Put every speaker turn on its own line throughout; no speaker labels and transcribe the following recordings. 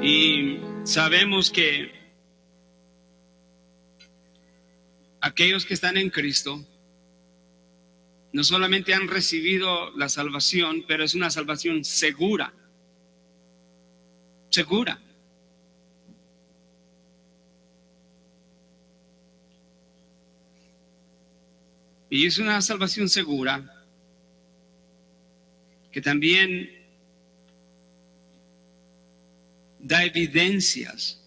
Y sabemos que aquellos que están en Cristo no solamente han recibido la salvación, pero es una salvación segura. Segura. Y es una salvación segura que también da evidencias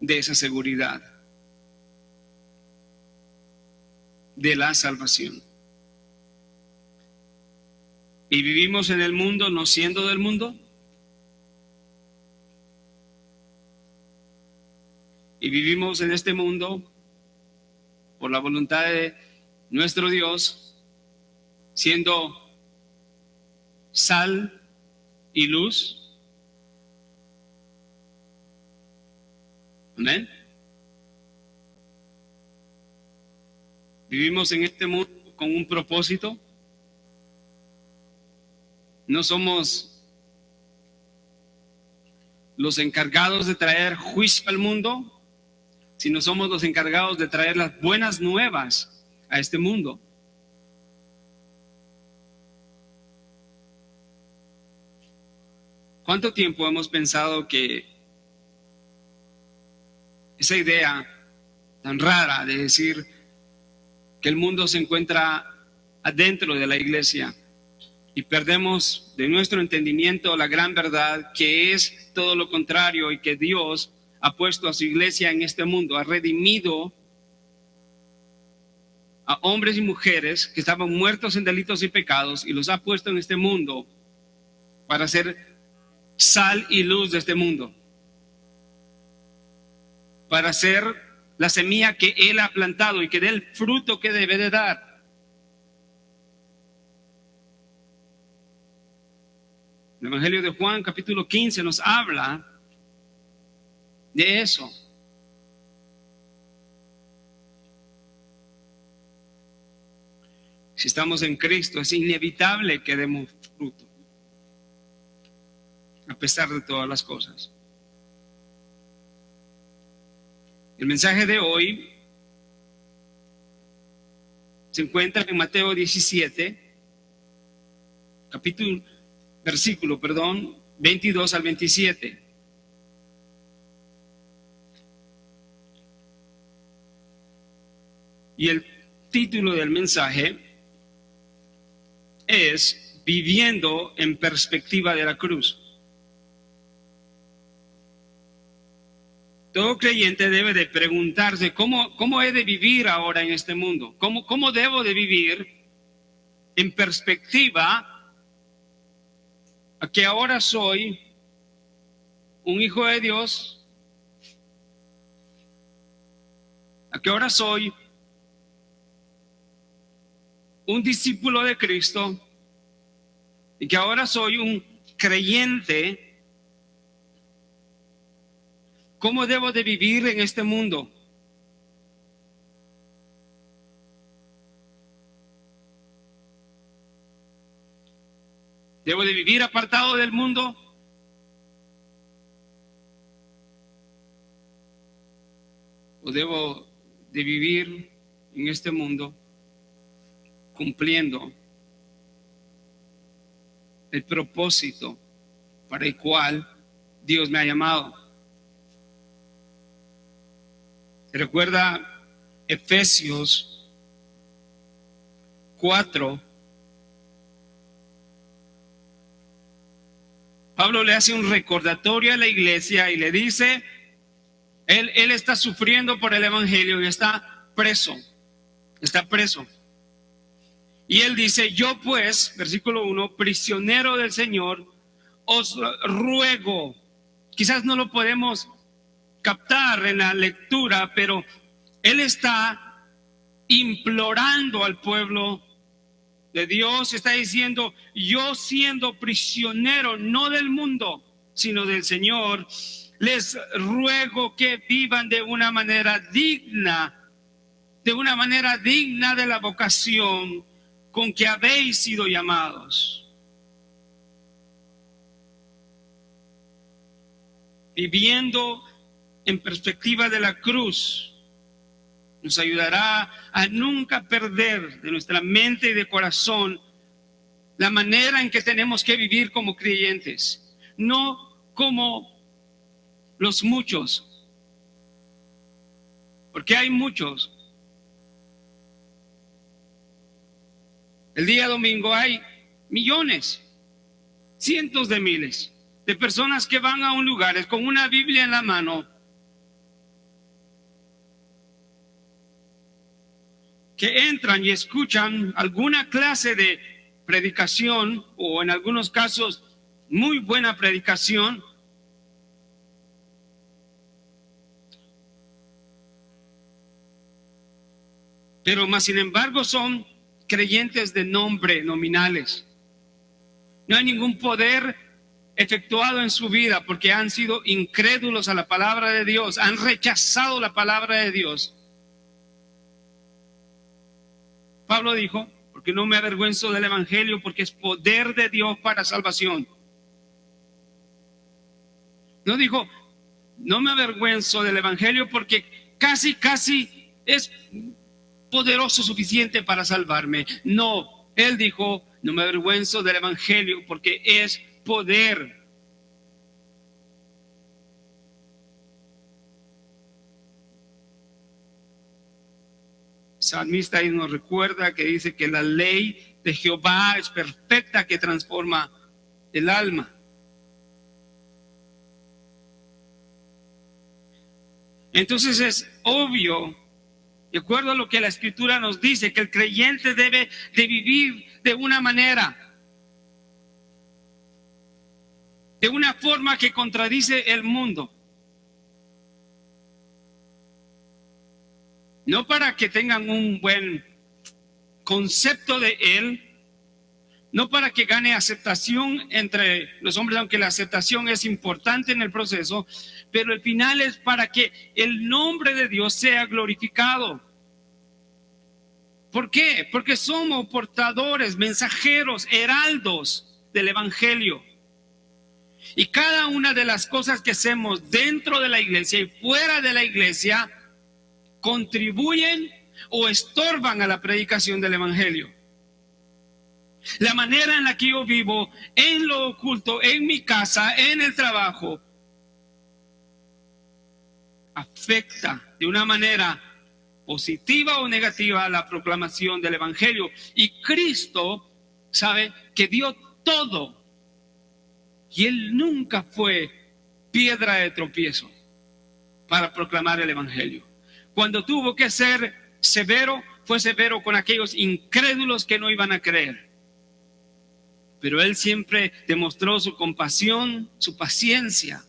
de esa seguridad, de la salvación. Y vivimos en el mundo no siendo del mundo. Y vivimos en este mundo por la voluntad de nuestro Dios, siendo sal y luz. Amén. Vivimos en este mundo con un propósito. No somos los encargados de traer juicio al mundo, sino somos los encargados de traer las buenas nuevas a este mundo. ¿Cuánto tiempo hemos pensado que esa idea tan rara de decir que el mundo se encuentra adentro de la iglesia y perdemos de nuestro entendimiento la gran verdad que es todo lo contrario y que Dios ha puesto a su iglesia en este mundo, ha redimido a hombres y mujeres que estaban muertos en delitos y pecados y los ha puesto en este mundo para ser sal y luz de este mundo, para ser la semilla que Él ha plantado y que dé el fruto que debe de dar. El Evangelio de Juan, capítulo 15, nos habla de eso. Si estamos en Cristo, es inevitable que demos fruto, a pesar de todas las cosas. El mensaje de hoy se encuentra en Mateo 17, versículo 22 al 27. Y el título del mensaje es Viviendo en perspectiva de la cruz. Todo creyente debe de preguntarse ¿cómo he de vivir ahora en este mundo? ¿Cómo debo de vivir en perspectiva a que ahora soy un hijo de Dios, a que ahora soy un discípulo de Cristo y que ahora soy un creyente? ¿Cómo debo de vivir en este mundo? ¿Debo de vivir apartado del mundo? ¿O debo de vivir en este mundo cumpliendo el propósito para el cual Dios me ha llamado? Recuerda Efesios 4. Pablo le hace un recordatorio a la iglesia y le dice, él está sufriendo por el evangelio y está preso. Y él dice, yo pues, versículo 1, prisionero del Señor, os ruego. Quizás no lo podemos captar en la lectura, pero él está implorando al pueblo de Dios, está diciendo, yo siendo prisionero no del mundo, sino del Señor, les ruego que vivan de una manera digna de la vocación con que habéis sido llamados. viviendo en perspectiva de la cruz, nos ayudará a nunca perder de nuestra mente y de corazón la manera en que tenemos que vivir como creyentes, no como los muchos, porque hay muchos. El día domingo hay millones, cientos de miles de personas que van a un lugar con una Biblia en la mano, que entran y escuchan alguna clase de predicación, o en algunos casos muy buena predicación, pero más sin embargo son creyentes de nombre, nominales. No hay ningún poder efectuado en su vida porque han sido incrédulos a la palabra de Dios, han rechazado la palabra de Dios. Pablo dijo, porque no me avergüenzo del evangelio, porque es poder de Dios para salvación. No dijo, no me avergüenzo del evangelio porque casi es poderoso suficiente para salvarme. No, él dijo, no me avergüenzo del evangelio porque es poder. Salmista ahí nos recuerda que dice que la ley de Jehová es perfecta, que transforma el alma. Entonces es obvio, de acuerdo a lo que la Escritura nos dice, que el creyente debe de vivir de una manera, de una forma que contradice el mundo. No para que tengan un buen concepto de él, no para que gane aceptación entre los hombres, aunque la aceptación es importante en el proceso, pero el final es para que el nombre de Dios sea glorificado. ¿Por qué? Porque somos portadores, mensajeros, heraldos del evangelio. Y cada una de las cosas que hacemos dentro de la iglesia y fuera de la iglesia contribuyen o estorban a la predicación del evangelio. La manera en la que yo vivo, en lo oculto, en mi casa, en el trabajo, afecta de una manera positiva o negativa la proclamación del evangelio. Y Cristo sabe que dio todo, y él nunca fue piedra de tropiezo para proclamar el evangelio. Cuando tuvo que ser severo, fue severo con aquellos incrédulos que no iban a creer. Pero él siempre demostró su compasión, su paciencia,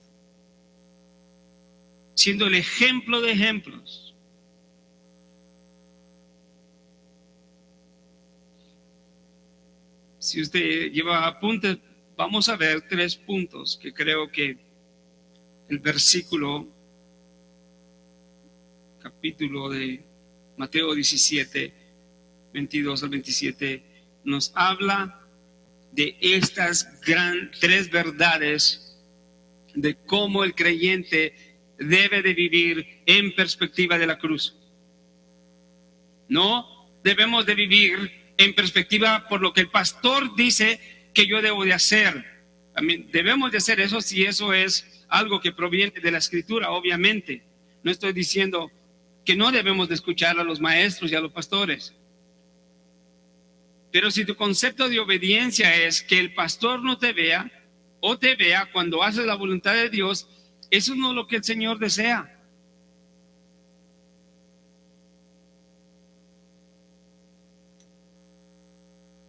siendo el ejemplo de ejemplos. Si usted lleva apuntes, vamos a ver 3 puntos que creo que el versículo, capítulo de Mateo 17, 22 al 27, nos habla de estas 3 verdades de cómo el creyente debe de vivir en perspectiva de la cruz. No debemos de vivir en perspectiva por lo que el pastor dice que yo debo de hacer. También debemos de hacer eso si eso es algo que proviene de la Escritura, obviamente. No estoy diciendo que no debemos de escuchar a los maestros y a los pastores. Pero si tu concepto de obediencia es que el pastor no te vea o te vea cuando haces la voluntad de Dios, eso no es lo que el Señor desea.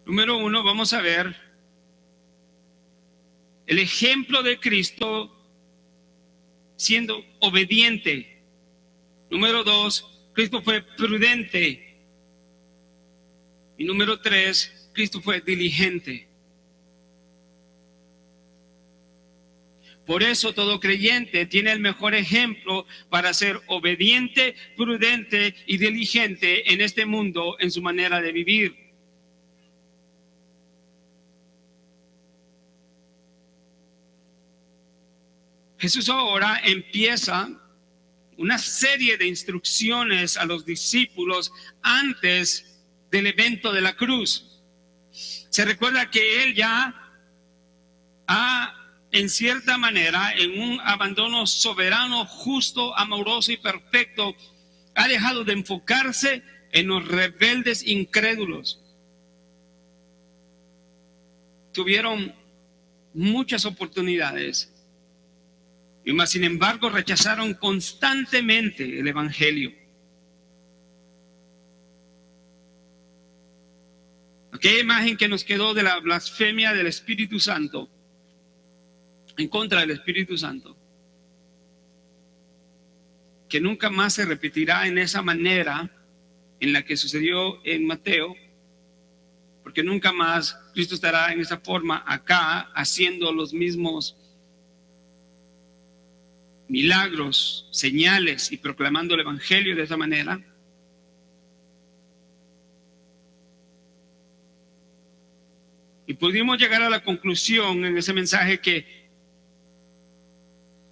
Número 1, vamos a ver el ejemplo de Cristo siendo obediente. Número 2, Cristo fue prudente. Y número 3, Cristo fue diligente. Por eso todo creyente tiene el mejor ejemplo para ser obediente, prudente y diligente en este mundo en su manera de vivir. Jesús ahora empieza una serie de instrucciones a los discípulos antes del evento de la cruz. Se recuerda que él ya en cierta manera, en un abandono soberano, justo, amoroso y perfecto, ha dejado de enfocarse en los rebeldes incrédulos. Tuvieron muchas oportunidades, y más sin embargo rechazaron constantemente el evangelio. Aquella imagen que nos quedó de la blasfemia del Espíritu Santo, en contra del Espíritu Santo, que nunca más se repetirá en esa manera en la que sucedió en Mateo, porque nunca más Cristo estará en esa forma acá haciendo los mismos milagros, señales y proclamando el evangelio de esa manera. Y pudimos llegar a la conclusión en ese mensaje que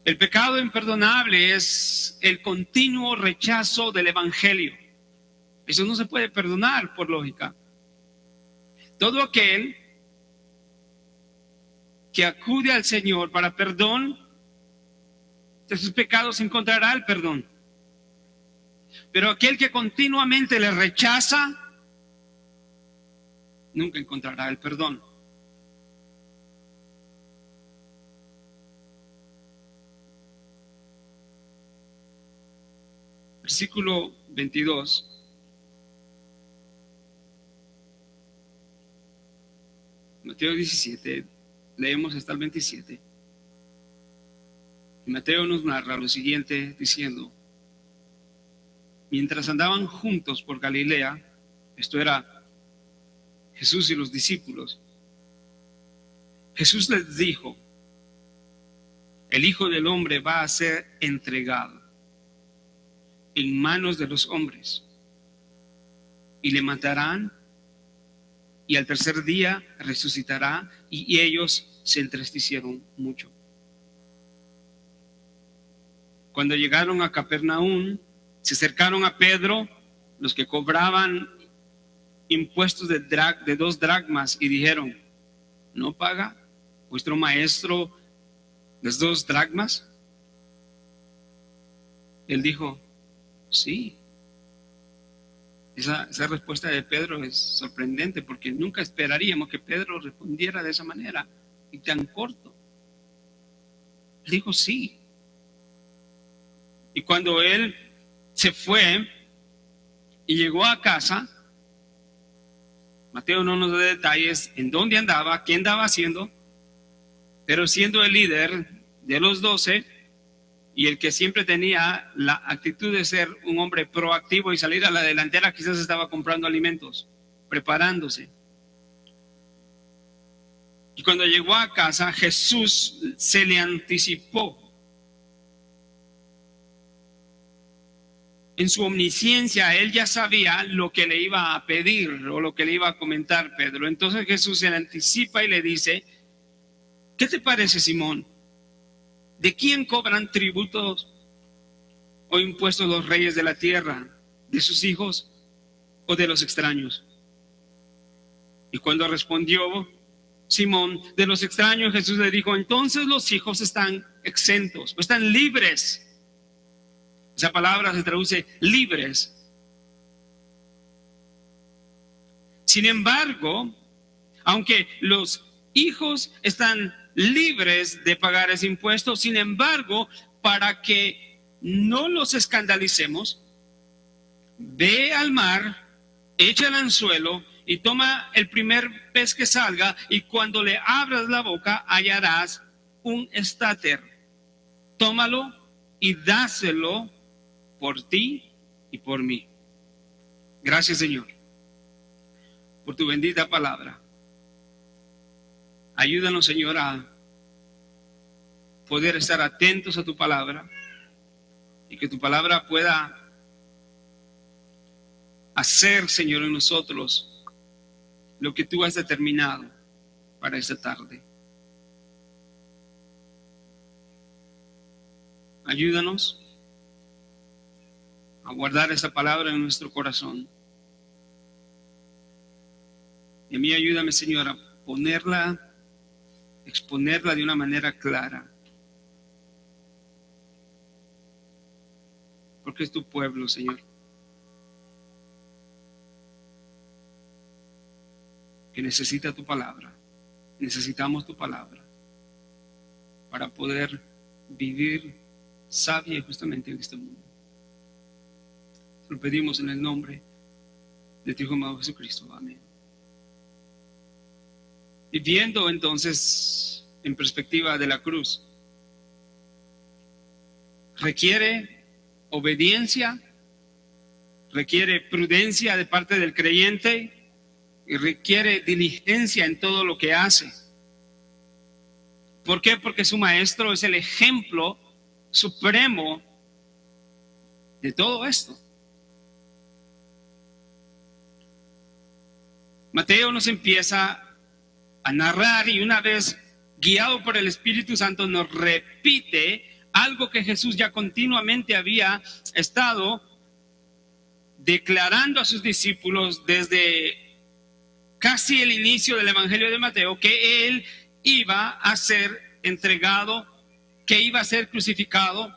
el pecado imperdonable es el continuo rechazo del evangelio. Eso no se puede perdonar por lógica. Todo aquel que acude al Señor para perdón de sus pecados encontrará el perdón. Pero aquel que continuamente le rechaza nunca encontrará el perdón. Versículo 22. Mateo 17, leemos hasta el 27. Y Mateo nos narra lo siguiente diciendo: mientras andaban juntos por Galilea, esto era Jesús y los discípulos, Jesús les dijo: el Hijo del Hombre va a ser entregado en manos de los hombres, y le matarán, y al tercer día resucitará. Y ellos se entristecieron mucho. Cuando llegaron a Capernaum, se acercaron a Pedro los que cobraban impuestos de 2 dracmas y dijeron: ¿no paga vuestro maestro las 2 dracmas? Él dijo: sí. Esa respuesta de Pedro es sorprendente, porque nunca esperaríamos que Pedro respondiera de esa manera y tan corto. Él dijo: sí. Y cuando él se fue y llegó a casa, Mateo no nos da detalles en dónde andaba, qué andaba haciendo, pero siendo el líder de los 12 y el que siempre tenía la actitud de ser un hombre proactivo y salir a la delantera, quizás estaba comprando alimentos, preparándose. Y cuando llegó a casa, Jesús se le anticipó. En su omnisciencia, él ya sabía lo que le iba a pedir o lo que le iba a comentar Pedro. Entonces Jesús se le anticipa y le dice: ¿qué te parece, Simón? ¿De quién cobran tributos o impuestos los reyes de la tierra? ¿De sus hijos o de los extraños? Y cuando respondió Simón: de los extraños, Jesús le dijo: entonces los hijos están exentos, o están libres. Esa palabra se traduce libres. Sin embargo, aunque los hijos están libres de pagar ese impuesto, sin embargo, para que no los escandalicemos, ve al mar, echa el anzuelo y toma el primer pez que salga, y cuando le abras la boca hallarás un estáter. Tómalo y dáselo por ti y por mí. Gracias, Señor, por tu bendita palabra. Ayúdanos, Señor, a poder estar atentos a tu palabra y que tu palabra pueda hacer, Señor, en nosotros lo que tú has determinado para esta tarde. Ayúdanos a guardar esa palabra en nuestro corazón. Y a mí ayúdame, Señor, a exponerla de una manera clara. Porque es tu pueblo, Señor, que necesita tu palabra. Necesitamos tu palabra para poder vivir sabia y justamente en este mundo. Lo pedimos en el nombre de tu Hijo amado Jesucristo. Amén. Y viendo entonces en perspectiva de la cruz, requiere obediencia, requiere prudencia de parte del creyente y requiere diligencia en todo lo que hace. ¿Por qué? Porque su maestro es el ejemplo supremo de todo esto. Mateo nos empieza a narrar y una vez guiado por el Espíritu Santo nos repite algo que Jesús ya continuamente había estado declarando a sus discípulos desde casi el inicio del Evangelio de Mateo, que Él iba a ser entregado, que iba a ser crucificado,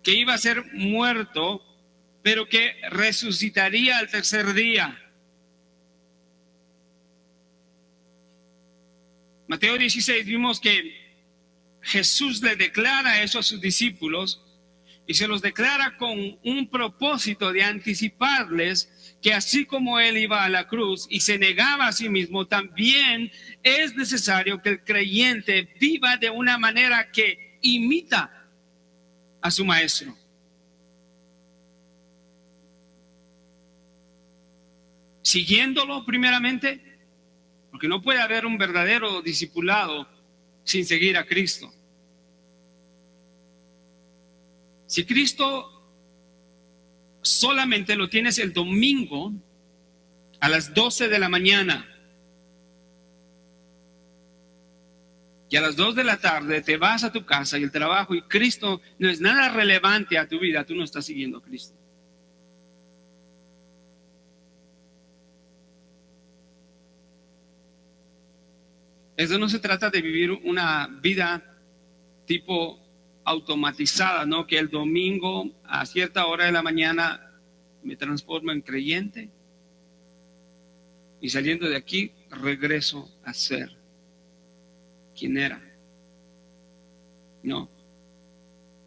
que iba a ser muerto, pero que resucitaría al tercer día. Mateo 16 vimos que Jesús le declara eso a sus discípulos y se los declara con un propósito de anticiparles que así como Él iba a la cruz y se negaba a sí mismo, también es necesario que el creyente viva de una manera que imita a su maestro. Siguiéndolo primeramente, porque no puede haber un verdadero discipulado sin seguir a Cristo. Si Cristo solamente lo tienes el domingo a las 12 de la mañana y a las 2 de la tarde te vas a tu casa y el trabajo y Cristo no es nada relevante a tu vida, tú no estás siguiendo a Cristo. Eso no se trata de vivir una vida tipo automatizada, ¿no? Que el domingo a cierta hora de la mañana me transformo en creyente y saliendo de aquí regreso a ser quien era. No.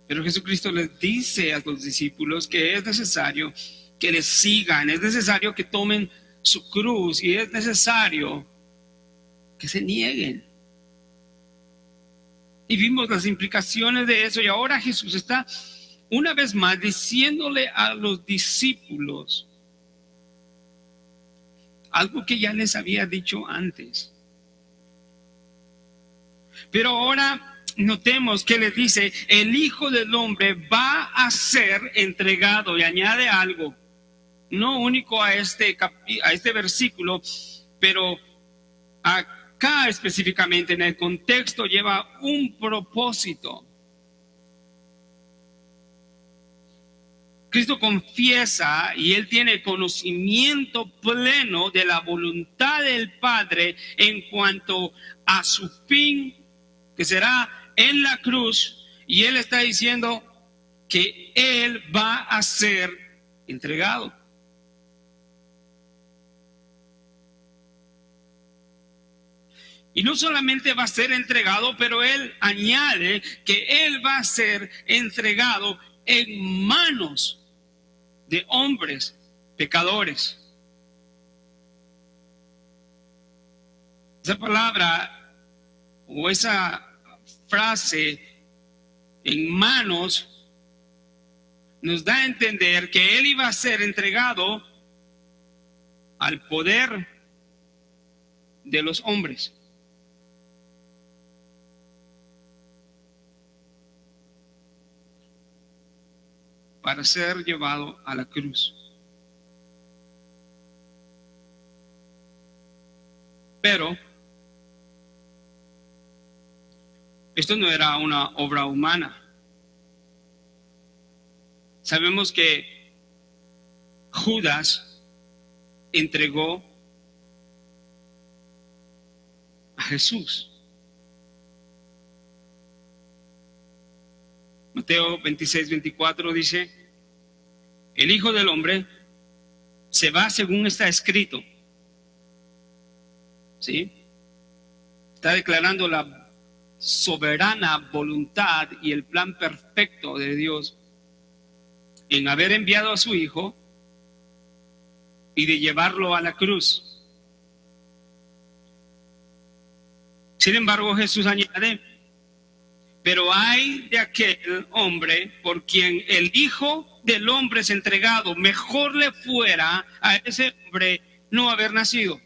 Pero Jesucristo les dice a los discípulos que es necesario que les sigan, es necesario que tomen su cruz y es necesario que se nieguen. Y vimos las implicaciones de eso y ahora Jesús está una vez más diciéndole a los discípulos algo que ya les había dicho antes. Pero ahora notemos que les dice, el Hijo del Hombre va a ser entregado, y añade algo, no único a este versículo, pero acá específicamente en el contexto lleva un propósito. Cristo confiesa y Él tiene conocimiento pleno de la voluntad del Padre en cuanto a su fin, que será en la cruz, y Él está diciendo que Él va a ser entregado. Y no solamente va a ser entregado, pero Él añade que Él va a ser entregado en manos de hombres pecadores. Esa palabra o esa frase, en manos, nos da a entender que Él iba a ser entregado al poder de los hombres. Para ser llevado a la cruz. Pero esto no era una obra humana. Sabemos que Judas entregó a Jesús. Mateo 26:24 dice: el Hijo del Hombre se va según está escrito. ¿Sí? Está declarando la soberana voluntad y el plan perfecto de Dios en haber enviado a su Hijo y de llevarlo a la cruz. Sin embargo, Jesús añade: pero ay de aquel hombre por quien el Hijo del Hombre es entregado. Mejor le fuera a ese hombre no haber nacido.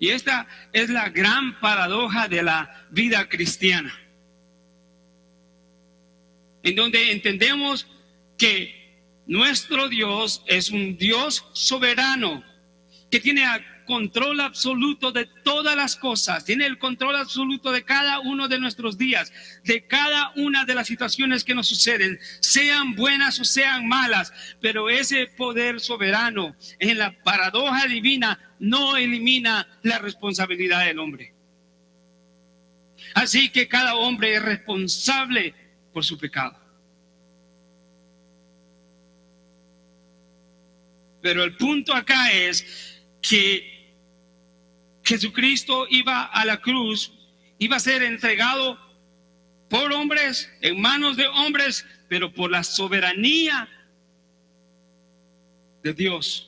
Y esta es la gran paradoja de la vida cristiana, en donde entendemos que nuestro Dios es un Dios soberano, que tiene control absoluto de todas las cosas, tiene el control absoluto de cada uno de nuestros días, de cada una de las situaciones que nos suceden, sean buenas o sean malas, pero ese poder soberano en la paradoja divina no elimina la responsabilidad del hombre. Así que cada hombre es responsable por su pecado. Pero el punto acá es que Jesucristo iba a la cruz, iba a ser entregado por hombres, en manos de hombres, pero por la soberanía de Dios.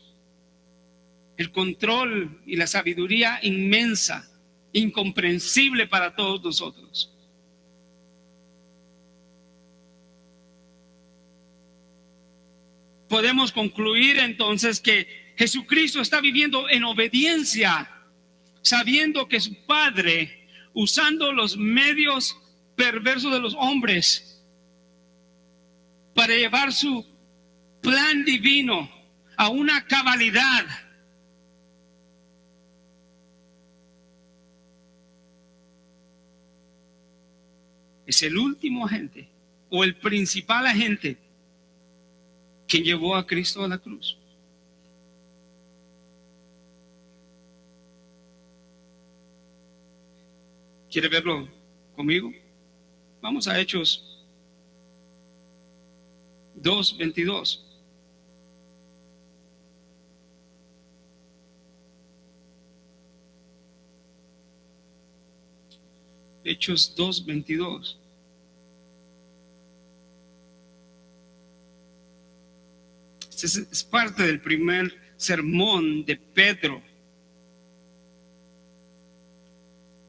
El control y la sabiduría inmensa, incomprensible para todos nosotros. Podemos concluir entonces que Jesucristo está viviendo en obediencia, sabiendo que su Padre, usando los medios perversos de los hombres para llevar su plan divino a una cabalidad, es el último agente o el principal agente quien llevó a Cristo a la cruz. ¿Quiere verlo conmigo? Vamos a Hechos 2:22. Hechos 2:22. Este es parte del primer sermón de Pedro.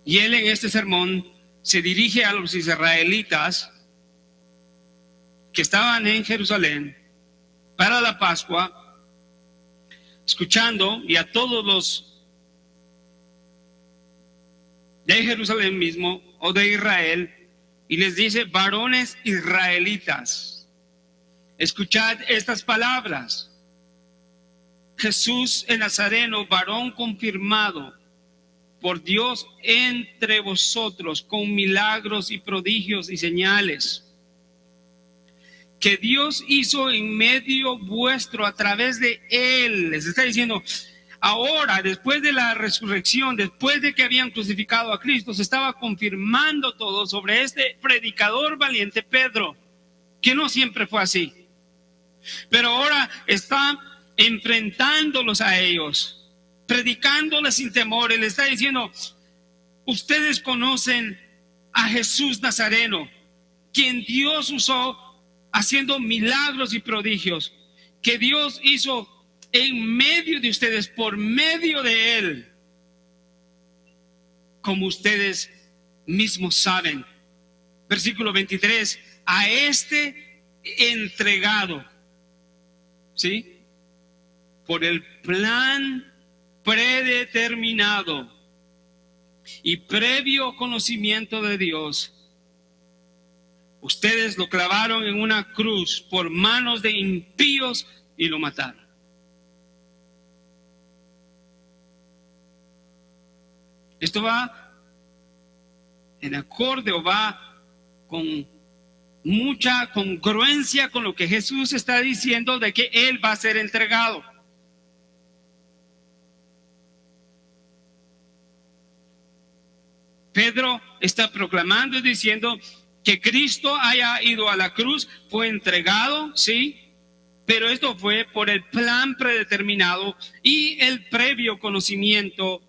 Y él en este sermón se dirige a los israelitas que estaban en Jerusalén para la Pascua, escuchando, y a todos los de Jerusalén mismo o de Israel, y les dice: varones israelitas, escuchad estas palabras. Jesús el Nazareno, varón confirmado por Dios entre vosotros con milagros y prodigios y señales, que Dios hizo en medio vuestro a través de él. Les está diciendo, ahora, después de la resurrección, después de que habían crucificado a Cristo, se estaba confirmando todo sobre este predicador valiente Pedro, que no siempre fue así, pero ahora está enfrentándolos a ellos, predicándoles sin temor. Él está diciendo: ustedes conocen a Jesús Nazareno, quien Dios usó haciendo milagros y prodigios, que Dios hizo en medio de ustedes, por medio de él, como ustedes mismos saben. Versículo 23, a este entregado, ¿sí?, por el plan predeterminado y previo conocimiento de Dios, ustedes lo clavaron en una cruz por manos de impíos y lo mataron. Esto va en acorde o va con mucha congruencia con lo que Jesús está diciendo de que Él va a ser entregado. Pedro está proclamando y diciendo que Cristo haya ido a la cruz, fue entregado, sí, pero esto fue por el plan predeterminado y el previo conocimiento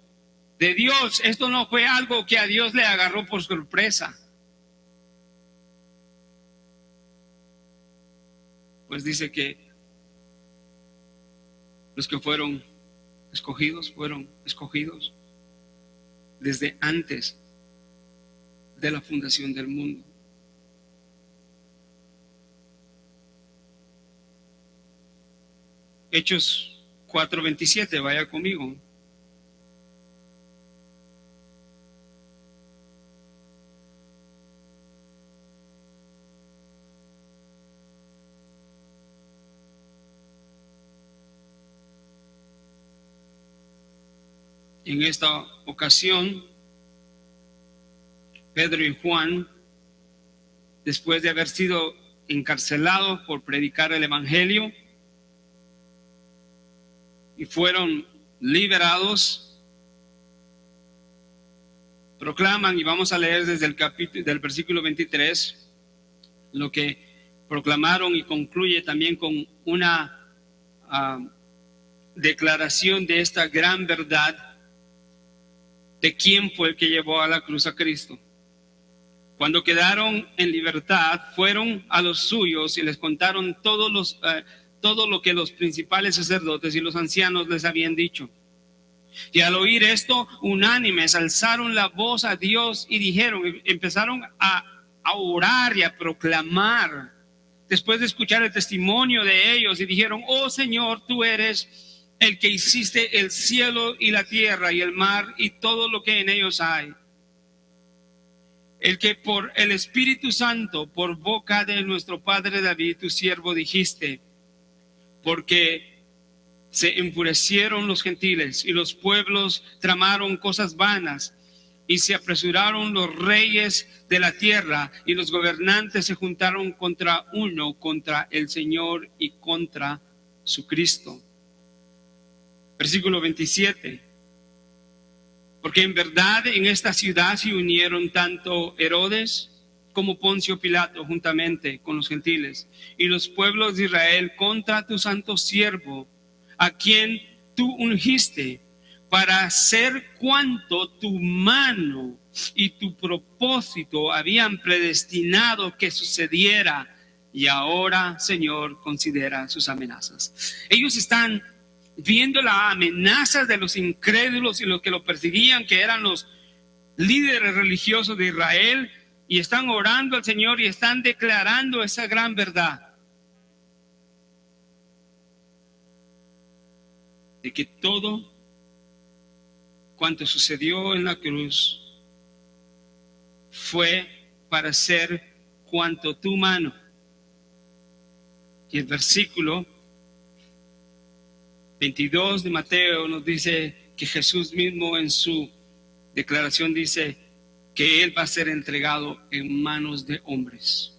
de Dios. Esto no fue algo que a Dios le agarró por sorpresa. Pues dice que los que fueron escogidos desde antes de la fundación del mundo. Hechos 4:27, vaya conmigo. En esta ocasión, Pedro y Juan, después de haber sido encarcelados por predicar el Evangelio, y fueron liberados, proclaman, y vamos a leer desde el capítulo del versículo 23, lo que proclamaron, y concluye también con una declaración de esta gran verdad de quién fue el que llevó a la cruz a Cristo. Cuando quedaron en libertad, fueron a los suyos y les contaron todo lo que los principales sacerdotes y los ancianos les habían dicho. Y al oír esto, unánimes alzaron la voz a Dios y empezaron a orar y a proclamar, después de escuchar el testimonio de ellos, y dijeron: oh Señor, tú eres el que hiciste el cielo y la tierra y el mar y todo lo que en ellos hay. El que por el Espíritu Santo, por boca de nuestro padre David, tu siervo, dijiste: porque se enfurecieron los gentiles y los pueblos tramaron cosas vanas, y se apresuraron los reyes de la tierra y los gobernantes se juntaron contra el Señor y contra su Cristo. Versículo 27. Porque en verdad en esta ciudad se unieron tanto Herodes como Poncio Pilato juntamente con los gentiles y los pueblos de Israel contra tu santo siervo, a quien tú ungiste, para hacer cuanto tu mano y tu propósito habían predestinado que sucediera. Y ahora, Señor, considera sus amenazas. Ellos están viendo las amenazas de los incrédulos y los que lo perseguían, que eran los líderes religiosos de Israel, y están orando al Señor y están declarando esa gran verdad de que todo cuanto sucedió en la cruz fue para hacer cuanto tu mano. Y el versículo 22 de Mateo nos dice que Jesús mismo en su declaración dice que Él va a ser entregado en manos de hombres.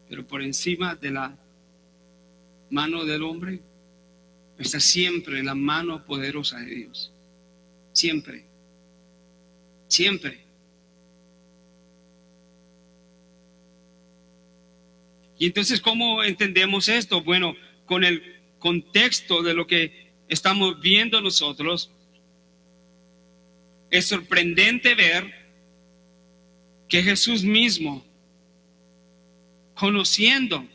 Pero por encima de la mano del hombre está siempre la mano poderosa de Dios. Siempre. Siempre. Y entonces, ¿cómo entendemos esto? Bueno, con el contexto de lo que estamos viendo nosotros, es sorprendente ver que Jesús mismo, conociendo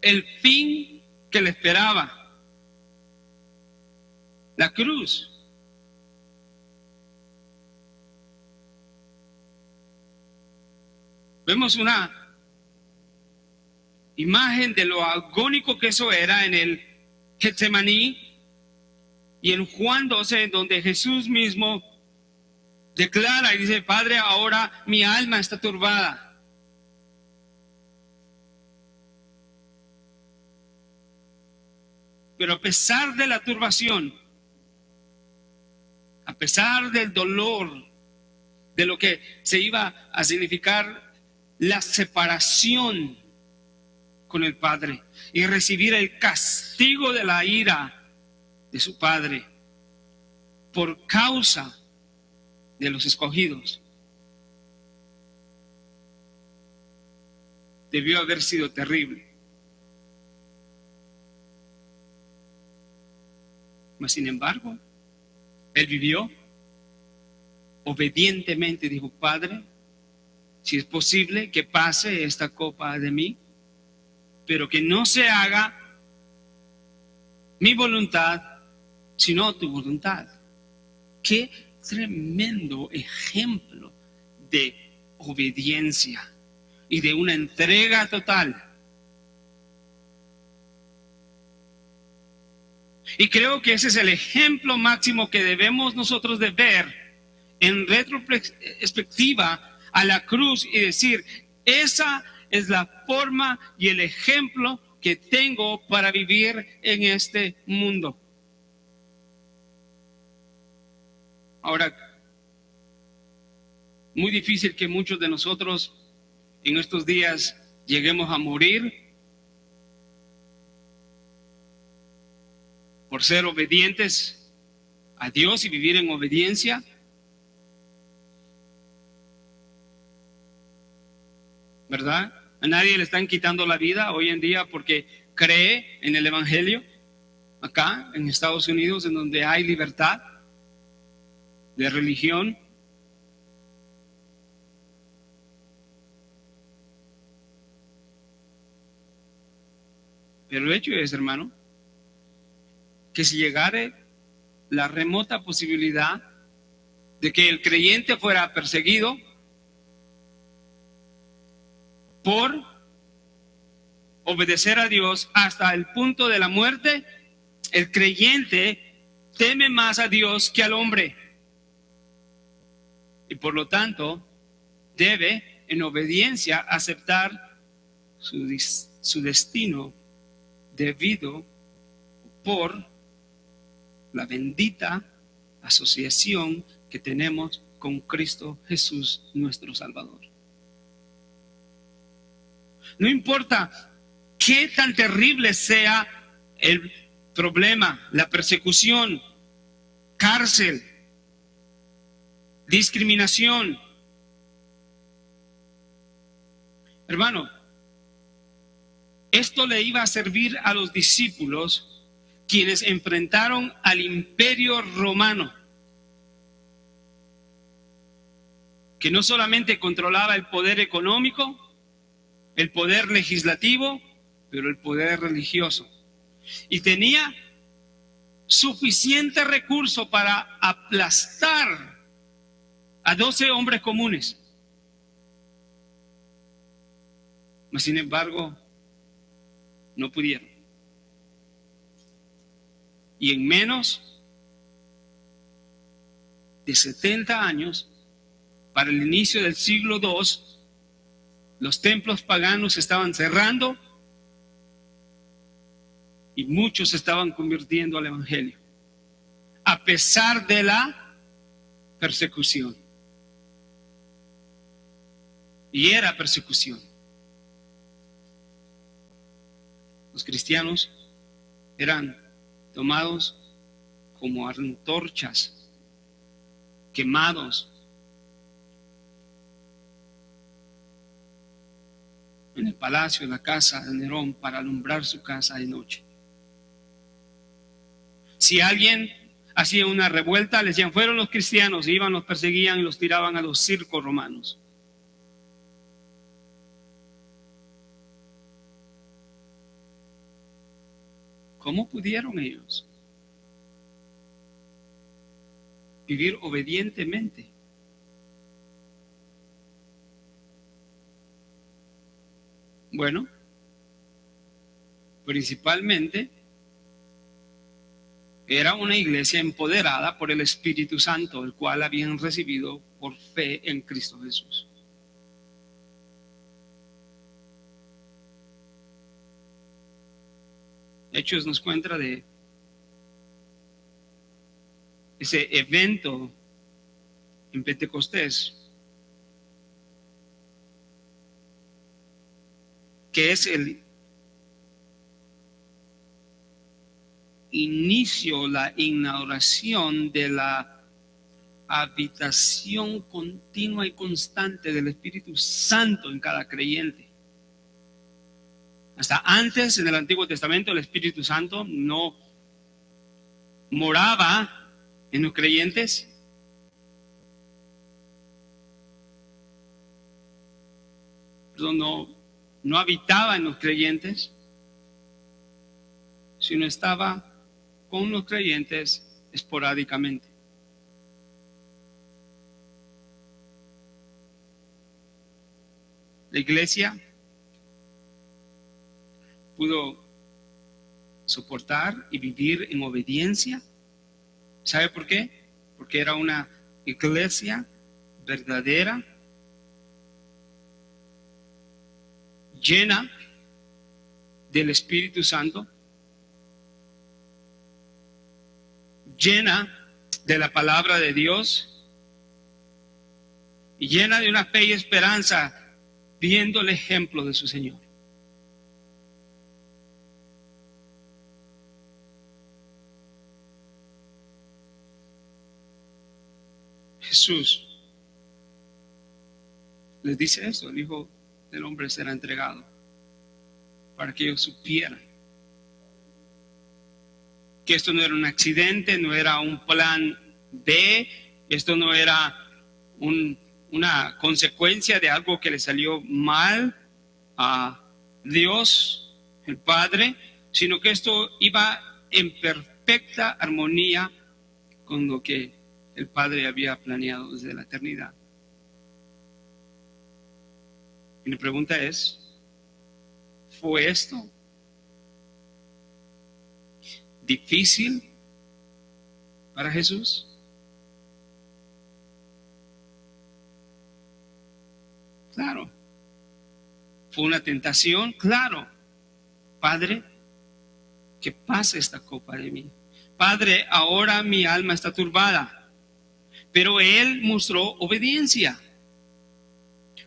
el fin que le esperaba, la cruz, vemos una imagen de lo agónico que eso era en el Getsemaní y en Juan 12, donde Jesús mismo declara y dice: Padre, ahora mi alma está turbada. Pero a pesar de la turbación, a pesar del dolor, de lo que se iba a significar la separación con el Padre y recibir el castigo de la ira de su Padre por causa de los escogidos. Debió haber sido terrible. Mas sin embargo, él vivió obedientemente. Dijo: Padre, si es posible que pase esta copa de mí, pero que no se haga mi voluntad, sino tu voluntad. Qué tremendo ejemplo de obediencia y de una entrega total. Y creo que ese es el ejemplo máximo que debemos nosotros de ver en retrospectiva a la cruz y decir: esa es la forma y el ejemplo que tengo para vivir en este mundo. Ahora, muy difícil que muchos de nosotros en estos días lleguemos a morir por ser obedientes a Dios y vivir en obediencia. ¿Verdad? A nadie le están quitando la vida hoy en día porque cree en el Evangelio. Acá en Estados Unidos, en donde hay libertad de religión. Pero el hecho es, hermano, que si llegare la remota posibilidad de que el creyente fuera perseguido por obedecer a Dios hasta el punto de la muerte, el creyente teme más a Dios que al hombre. Y por lo tanto, debe en obediencia aceptar su destino debido por la bendita asociación que tenemos con Cristo Jesús, nuestro Salvador. No importa qué tan terrible sea el problema, la persecución, cárcel, discriminación. Hermano, esto le iba a servir a los discípulos, quienes enfrentaron al imperio romano, que no solamente controlaba el poder económico, el poder legislativo, pero el poder religioso. Y tenía suficiente recurso para aplastar a 12 hombres comunes. Mas sin embargo, no pudieron. Y en menos de 70 años, para el inicio del siglo II, los templos paganos se estaban cerrando y muchos se estaban convirtiendo al Evangelio, a pesar de la persecución. Y era persecución. Los cristianos eran tomados como antorchas, quemados en el palacio, en la casa de Nerón, para alumbrar su casa de noche. Si alguien hacía una revuelta, les decían: fueron los cristianos, y iban, los perseguían y los tiraban a los circos romanos. ¿Cómo pudieron ellos vivir obedientemente? Bueno, principalmente era una iglesia empoderada por el Espíritu Santo, el cual habían recibido por fe en Cristo Jesús. Hechos nos cuenta de ese evento en Pentecostés, que es el inicio, la inauguración de la habitación continua y constante del Espíritu Santo en cada creyente. Hasta antes, en el Antiguo Testamento, el Espíritu Santo no moraba en los creyentes. Perdón, no habitaba en los creyentes, sino estaba con los creyentes esporádicamente. La iglesia pudo soportar y vivir en obediencia. ¿Sabe por qué? Porque era una iglesia verdadera, llena del Espíritu Santo, llena de la palabra de Dios y llena de una fe y esperanza, viendo el ejemplo de su Señor. Jesús les dice eso: el Hijo del Hombre será entregado, para que ellos supieran que esto no era un accidente, no era un plan B, esto no era una consecuencia de algo que le salió mal a Dios, el Padre, sino que esto iba en perfecta armonía con lo que el Padre había planeado desde la eternidad. Y la pregunta es, ¿fue esto difícil para Jesús? Claro. ¿Fue una tentación? Claro. Padre, que pase esta copa de mí. Padre, ahora mi alma está turbada. Pero él mostró obediencia,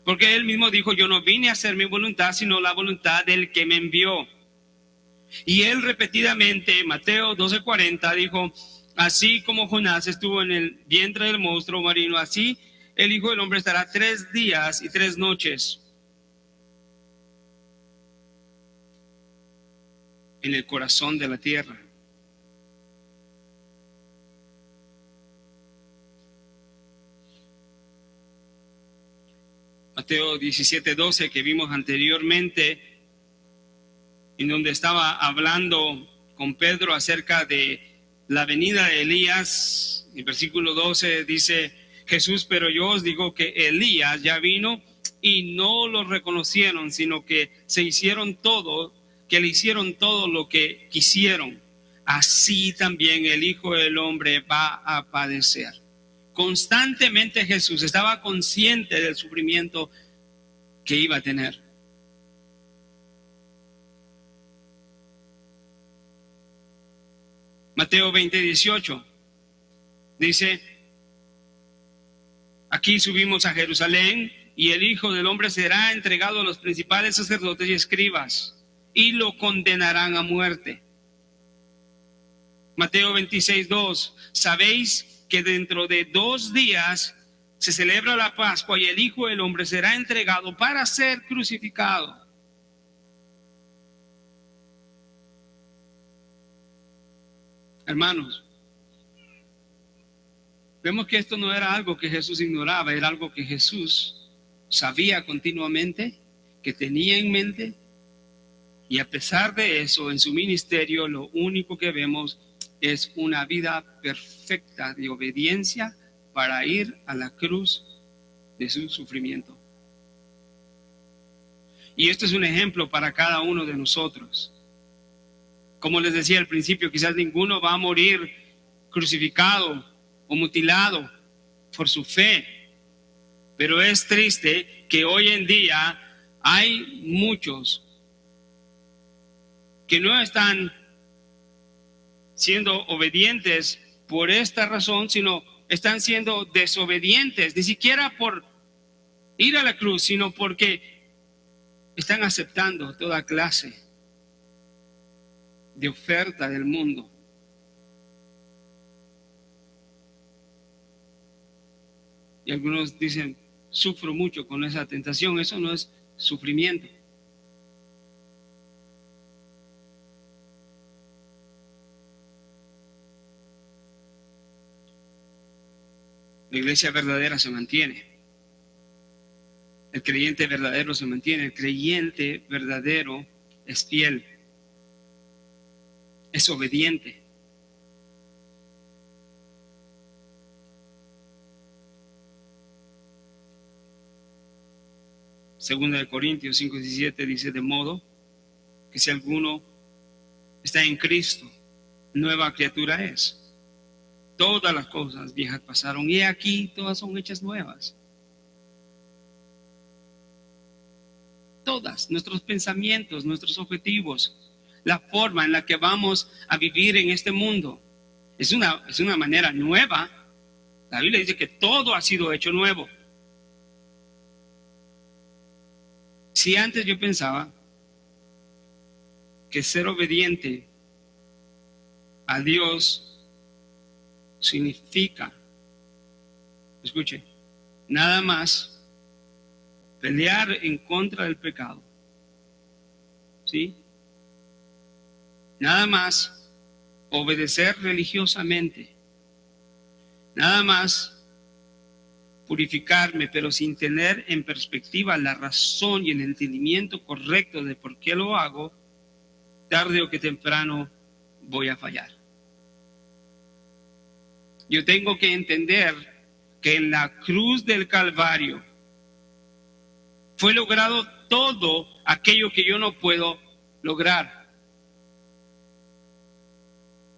porque él mismo dijo: yo no vine a hacer mi voluntad, sino la voluntad del que me envió. Y él repetidamente, Mateo 12:40, dijo: así como Jonás estuvo en el vientre del monstruo marino, así el Hijo del Hombre estará 3 días y 3 noches en el corazón de la tierra. Mateo 17:12, que vimos anteriormente, en donde estaba hablando con Pedro acerca de la venida de Elías. El versículo 12 dice Jesús: pero yo os digo que Elías ya vino y no lo reconocieron, sino que le hicieron todo lo que quisieron. Así también el Hijo del Hombre va a padecer. Constantemente Jesús estaba consciente del sufrimiento que iba a tener. Mateo 20:18 dice: aquí subimos a Jerusalén y el Hijo del Hombre será entregado a los principales sacerdotes y escribas y lo condenarán a muerte. Mateo 26:2, sabéis que dentro de 2 días se celebra la Pascua y el Hijo del Hombre será entregado para ser crucificado. Hermanos, vemos que esto no era algo que Jesús ignoraba, era algo que Jesús sabía continuamente, que tenía en mente, y a pesar de eso, en su ministerio lo único que vemos es una vida perfecta de obediencia para ir a la cruz de su sufrimiento. Y esto es un ejemplo para cada uno de nosotros. Como les decía al principio, quizás ninguno va a morir crucificado o mutilado por su fe, pero es triste que hoy en día hay muchos que no están siendo obedientes por esta razón, sino están siendo desobedientes, ni siquiera por ir a la cruz, sino porque están aceptando toda clase de oferta del mundo. Y algunos dicen, sufro mucho con esa tentación. Eso no es sufrimiento. La iglesia verdadera se mantiene. El creyente verdadero se mantiene. El creyente verdadero es fiel. Es obediente. Segunda de Corintios 5:17 dice, de modo que si alguno está en Cristo, nueva criatura es. Todas las cosas viejas pasaron y aquí todas son hechas nuevas. Todas, nuestros pensamientos, nuestros objetivos, la forma en la que vamos a vivir en este mundo, es una manera nueva. La Biblia dice que todo ha sido hecho nuevo. Si antes yo pensaba que ser obediente a Dios significa, escuche, nada más pelear en contra del pecado, ¿sí? Nada más obedecer religiosamente, nada más purificarme, pero sin tener en perspectiva la razón y el entendimiento correcto de por qué lo hago, tarde o que temprano voy a fallar. Yo tengo que entender que en la cruz del Calvario fue logrado todo aquello que yo no puedo lograr.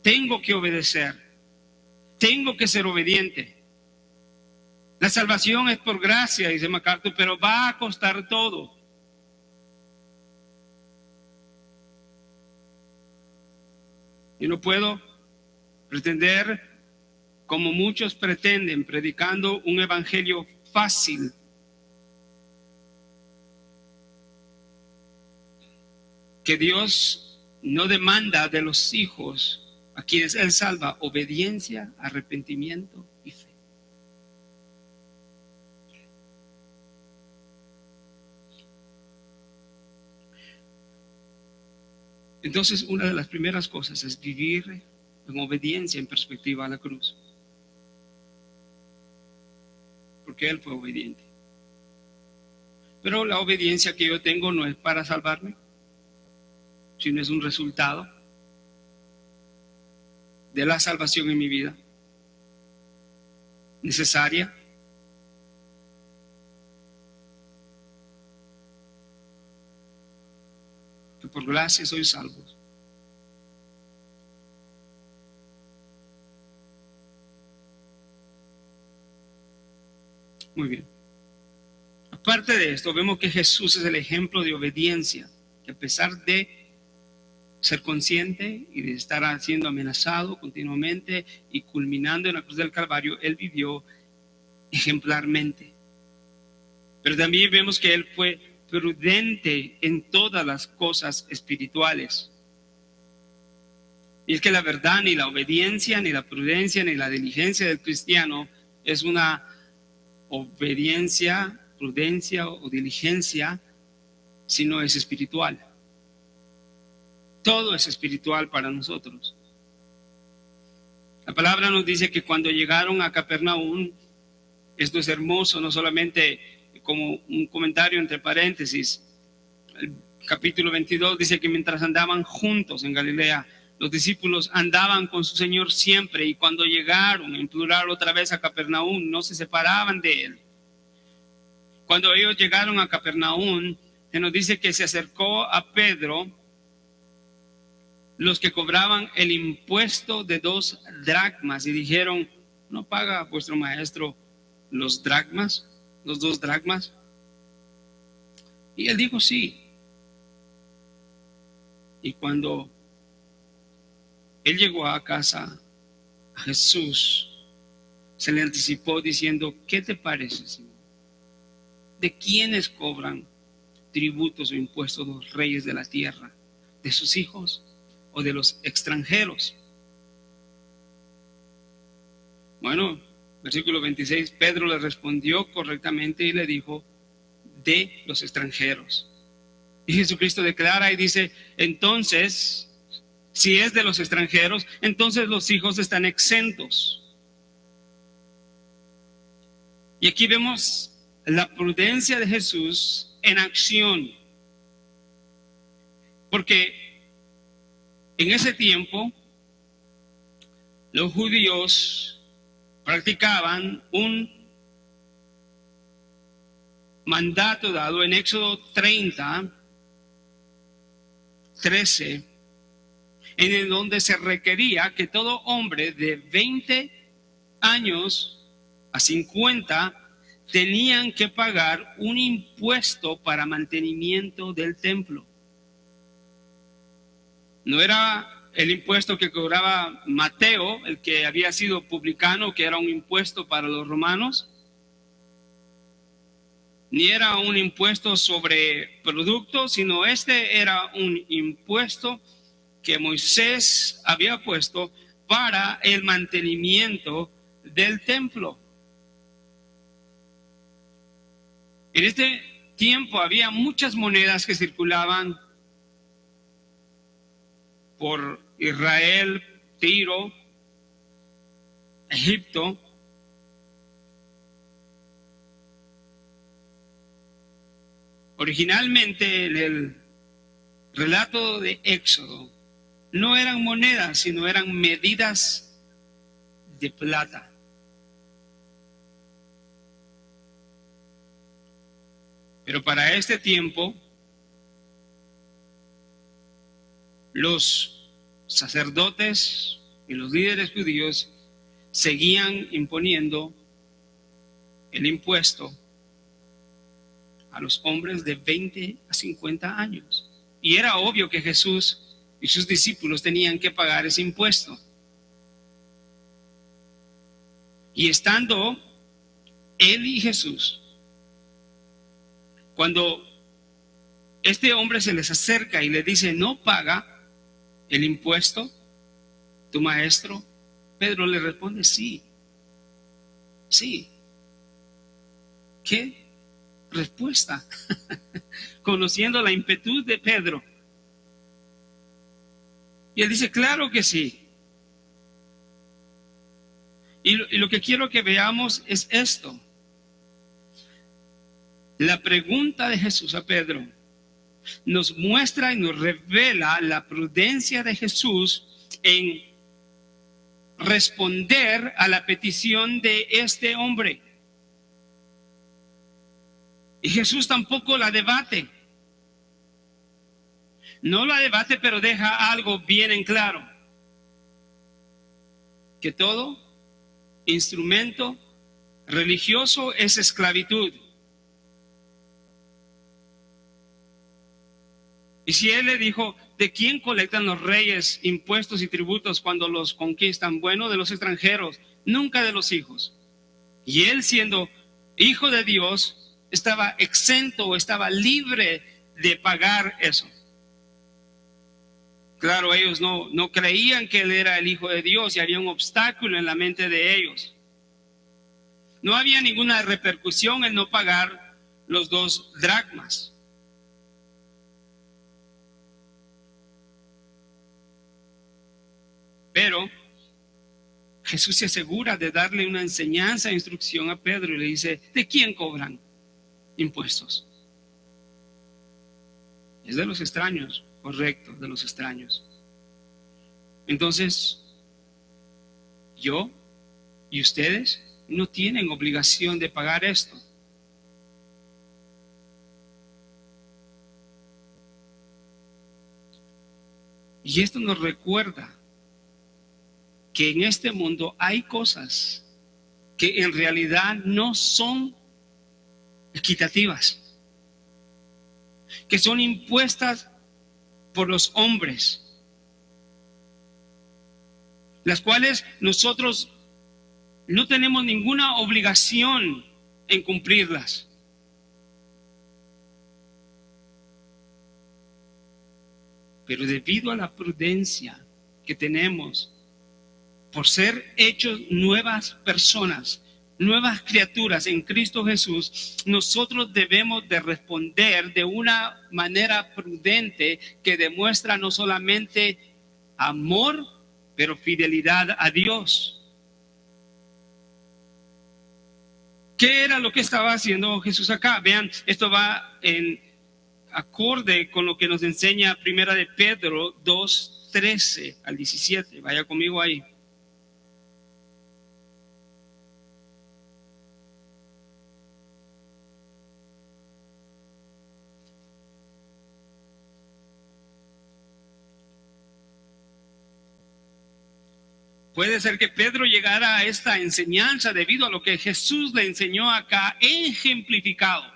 Tengo que obedecer. Tengo que ser obediente. La salvación es por gracia, dice MacArthur, pero va a costar todo. Yo no puedo pretender, como muchos pretenden, predicando un evangelio fácil, que Dios no demanda de los hijos a quienes Él salva obediencia, arrepentimiento y fe. Entonces, una de las primeras cosas es vivir en obediencia en perspectiva a la cruz. Porque Él fue obediente. Pero la obediencia que yo tengo no es para salvarme, sino es un resultado de la salvación en mi vida, necesaria. Que por gracia soy salvos. Muy bien. Aparte de esto, vemos que Jesús es el ejemplo de obediencia, que a pesar de ser consciente y de estar siendo amenazado continuamente y culminando en la cruz del Calvario, Él vivió ejemplarmente. Pero también vemos que Él fue prudente en todas las cosas espirituales. Y es que la verdad, ni la obediencia, ni la prudencia, ni la diligencia del cristiano es una obediencia, prudencia o diligencia, sino es espiritual. Todo es espiritual para nosotros. La palabra nos dice que cuando llegaron a Capernaum, esto es hermoso, no solamente como un comentario entre paréntesis. El capítulo 22 dice que mientras andaban juntos en Galilea, los discípulos andaban con su Señor siempre, y cuando llegaron, en plural otra vez, a Capernaum, no se separaban de Él. Cuando ellos llegaron a Capernaum, se nos dice que se acercó a Pedro los que cobraban el impuesto de 2 dracmas y dijeron, ¿no paga vuestro maestro los dracmas, los 2 dracmas? Y él dijo sí. Y cuando él llegó a casa, a Jesús se le anticipó diciendo: ¿qué te parece, Simón? ¿De quiénes cobran tributos o impuestos los reyes de la tierra? ¿De sus hijos o de los extranjeros? Bueno, versículo 26, Pedro le respondió correctamente y le dijo: de los extranjeros. Y Jesucristo declara y dice: entonces, si es de los extranjeros, entonces los hijos están exentos. Y aquí vemos la prudencia de Jesús en acción. Porque en ese tiempo los judíos practicaban un mandato dado en Éxodo 30:13, en el donde se requería que todo hombre de 20 años a 50 tenían que pagar un impuesto para mantenimiento del templo. No era el impuesto que cobraba Mateo, el que había sido publicano, que era un impuesto para los romanos, ni era un impuesto sobre productos, sino este era un impuesto que Moisés había puesto para el mantenimiento del templo. En este tiempo había muchas monedas que circulaban por Israel, Tiro, Egipto. Originalmente en el relato de Éxodo no eran monedas, sino eran medidas de plata. Pero para este tiempo, los sacerdotes y los líderes judíos seguían imponiendo el impuesto a los hombres de 20 a 50 años. Y era obvio que Jesús y sus discípulos tenían que pagar ese impuesto. Y estando él y Jesús, cuando este hombre se les acerca y le dice: no paga el impuesto tu maestro, Pedro le responde: sí, sí. ¿Qué respuesta? Conociendo la impetud de Pedro. Y él dice: claro que sí. Y lo que quiero que veamos es esto. La pregunta de Jesús a Pedro nos muestra y nos revela la prudencia de Jesús en responder a la petición de este hombre. Y Jesús tampoco la debate. No la debate, pero deja algo bien en claro: que todo instrumento religioso es esclavitud. Y si él le dijo: ¿de quién colectan los reyes impuestos y tributos cuando los conquistan? Bueno, de los extranjeros, nunca de los hijos. Y él, siendo hijo de Dios, estaba exento o estaba libre de pagar eso. Claro, ellos no creían que él era el hijo de Dios y había un obstáculo en la mente de ellos. No había ninguna repercusión en no pagar los 2 dracmas. Pero Jesús se asegura de darle una enseñanza e instrucción a Pedro y le dice: ¿de quién cobran impuestos? Es de los extraños, correcto, de los extraños. Entonces, yo y ustedes no tienen obligación de pagar esto. Y esto nos recuerda que en este mundo hay cosas que en realidad no son equitativas, que son impuestas por los hombres. las cuales nosotros no tenemos ninguna obligación en cumplirlas. Pero debido a la prudencia que tenemos, por ser hechos nuevas personas, nuevas criaturas en Cristo Jesús, nosotros debemos de responder de una manera prudente que demuestra no solamente amor, pero fidelidad a Dios. ¿Qué era lo que estaba haciendo Jesús acá? Vean, esto va en acorde con lo que nos enseña Primera de Pedro 2:13 al 17. Vaya conmigo ahí. Puede ser que Pedro llegara a esta enseñanza debido a lo que Jesús le enseñó acá ejemplificado.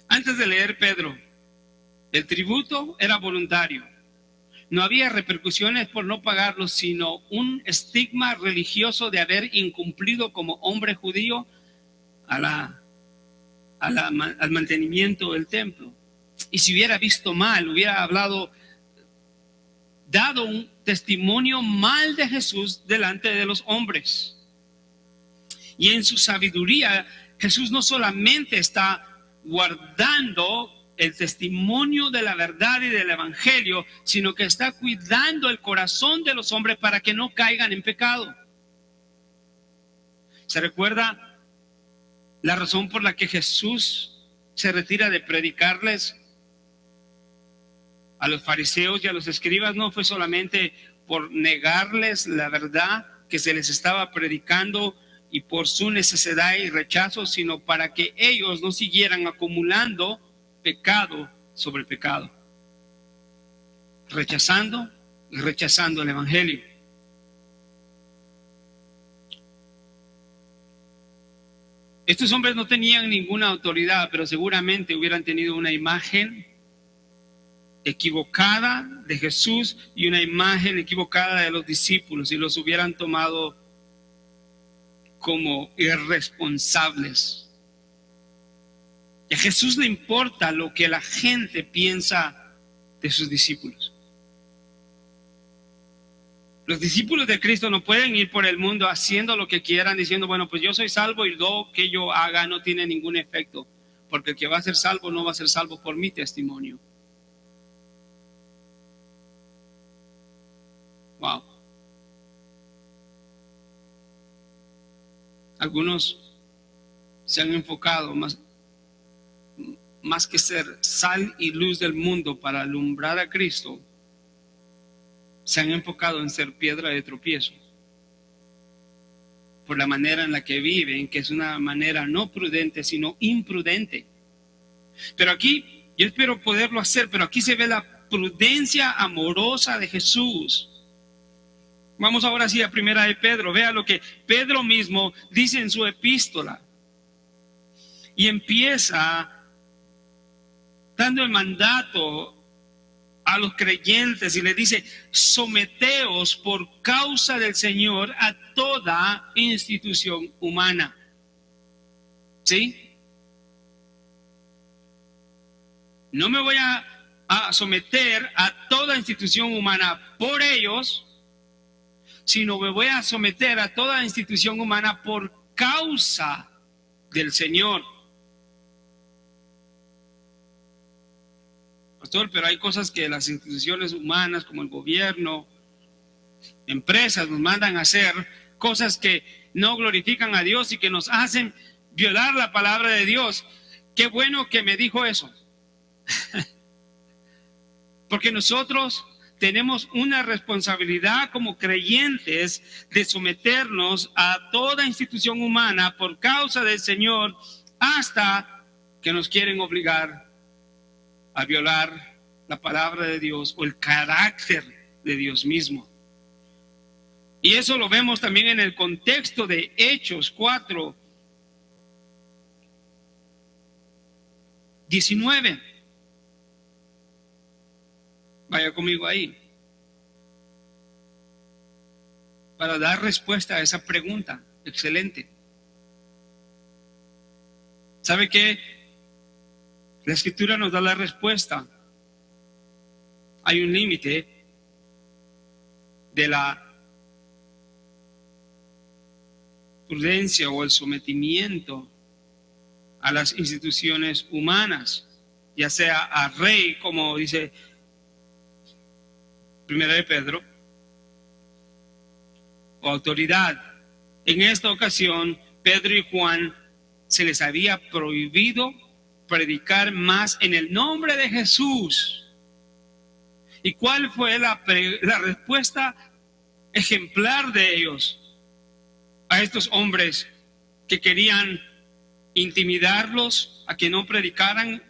Antes de leer Pedro, el tributo era voluntario. No había repercusiones por no pagarlo, sino un estigma religioso de haber incumplido como hombre judío al mantenimiento del templo. Y si hubiera visto mal, hubiera dado un testimonio mal de Jesús delante de los hombres. Y en su sabiduría, Jesús no solamente está guardando el testimonio de la verdad y del evangelio, sino que está cuidando el corazón de los hombres para que no caigan en pecado. ¿Se recuerda la razón por la que Jesús se retira de predicarles a los fariseos y a los escribas? No fue solamente por negarles la verdad que se les estaba predicando y por su necesidad y rechazo, sino para que ellos no siguieran acumulando pecado sobre pecado, rechazando y rechazando el evangelio. Estos hombres no tenían ninguna autoridad, pero seguramente hubieran tenido una imagen equivocada de Jesús y una imagen equivocada de los discípulos, y los hubieran tomado como irresponsables. Y a Jesús le importa lo que la gente piensa de sus discípulos. Los discípulos de Cristo no pueden ir por el mundo haciendo lo que quieran, diciendo, bueno, pues yo soy salvo y lo que yo haga no tiene ningún efecto, porque el que va a ser salvo no va a ser salvo por mi testimonio. Wow. Algunos se han enfocado más que ser sal y luz del mundo para alumbrar a Cristo, se han enfocado en ser piedra de tropiezo por la manera en la que viven, que es una manera no prudente, sino imprudente. Pero aquí, yo espero poderlo hacer, pero aquí se ve la prudencia amorosa de Jesús. Vamos ahora sí a Primera de Pedro. Vea lo que Pedro mismo dice en su epístola. Y empieza dando el mandato a los creyentes y le dice: someteos por causa del Señor a toda institución humana. ¿Sí? No me voy a someter a toda institución humana por ellos, sino me voy a someter a toda institución humana por causa del Señor. Pastor, pero hay cosas que las instituciones humanas, como el gobierno, empresas, nos mandan a hacer, cosas que no glorifican a Dios y que nos hacen violar la palabra de Dios. Qué bueno que me dijo eso. Porque nosotros tenemos una responsabilidad como creyentes de someternos a toda institución humana por causa del Señor, hasta que nos quieren obligar a violar la palabra de Dios o el carácter de Dios mismo. Y eso lo vemos también en el contexto de Hechos 4:19. Vaya vaya conmigo ahí para dar respuesta a esa pregunta. Excelente. ¿Sabe qué? La Escritura nos da la respuesta. Hay un límite de la prudencia o el sometimiento a las instituciones humanas, ya sea a rey, como dice Primera de Pedro, o autoridad. En esta ocasión, Pedro y Juan se les había prohibido predicar más en el nombre de Jesús. ¿Y cuál fue la respuesta ejemplar de ellos a estos hombres que querían intimidarlos a que no predicaran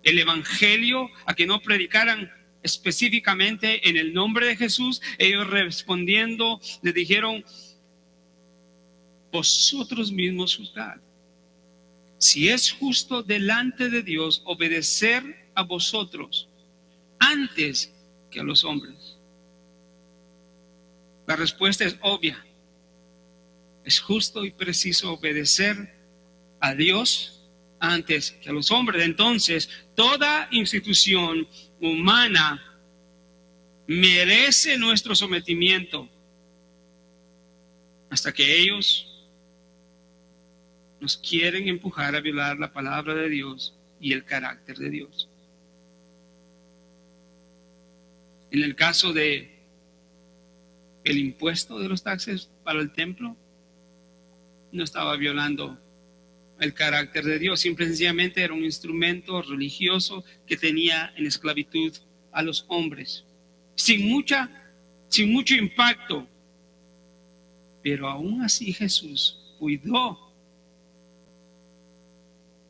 el evangelio, a que no predicaran específicamente en el nombre de Jesús? Ellos respondiendo les dijeron: vosotros mismos juzgad si es justo delante de Dios obedecer a vosotros antes que a los hombres. La respuesta es obvia. Es justo y preciso obedecer a Dios antes que a los hombres. Entonces, toda institución humana merece nuestro sometimiento hasta que ellos nos quieren empujar a violar la palabra de Dios y el carácter de Dios. En el caso de el impuesto de los taxes para el templo, no estaba violando el carácter de Dios, simple y sencillamente era un instrumento religioso que tenía en esclavitud a los hombres, sin mucho impacto. Pero aún así Jesús cuidó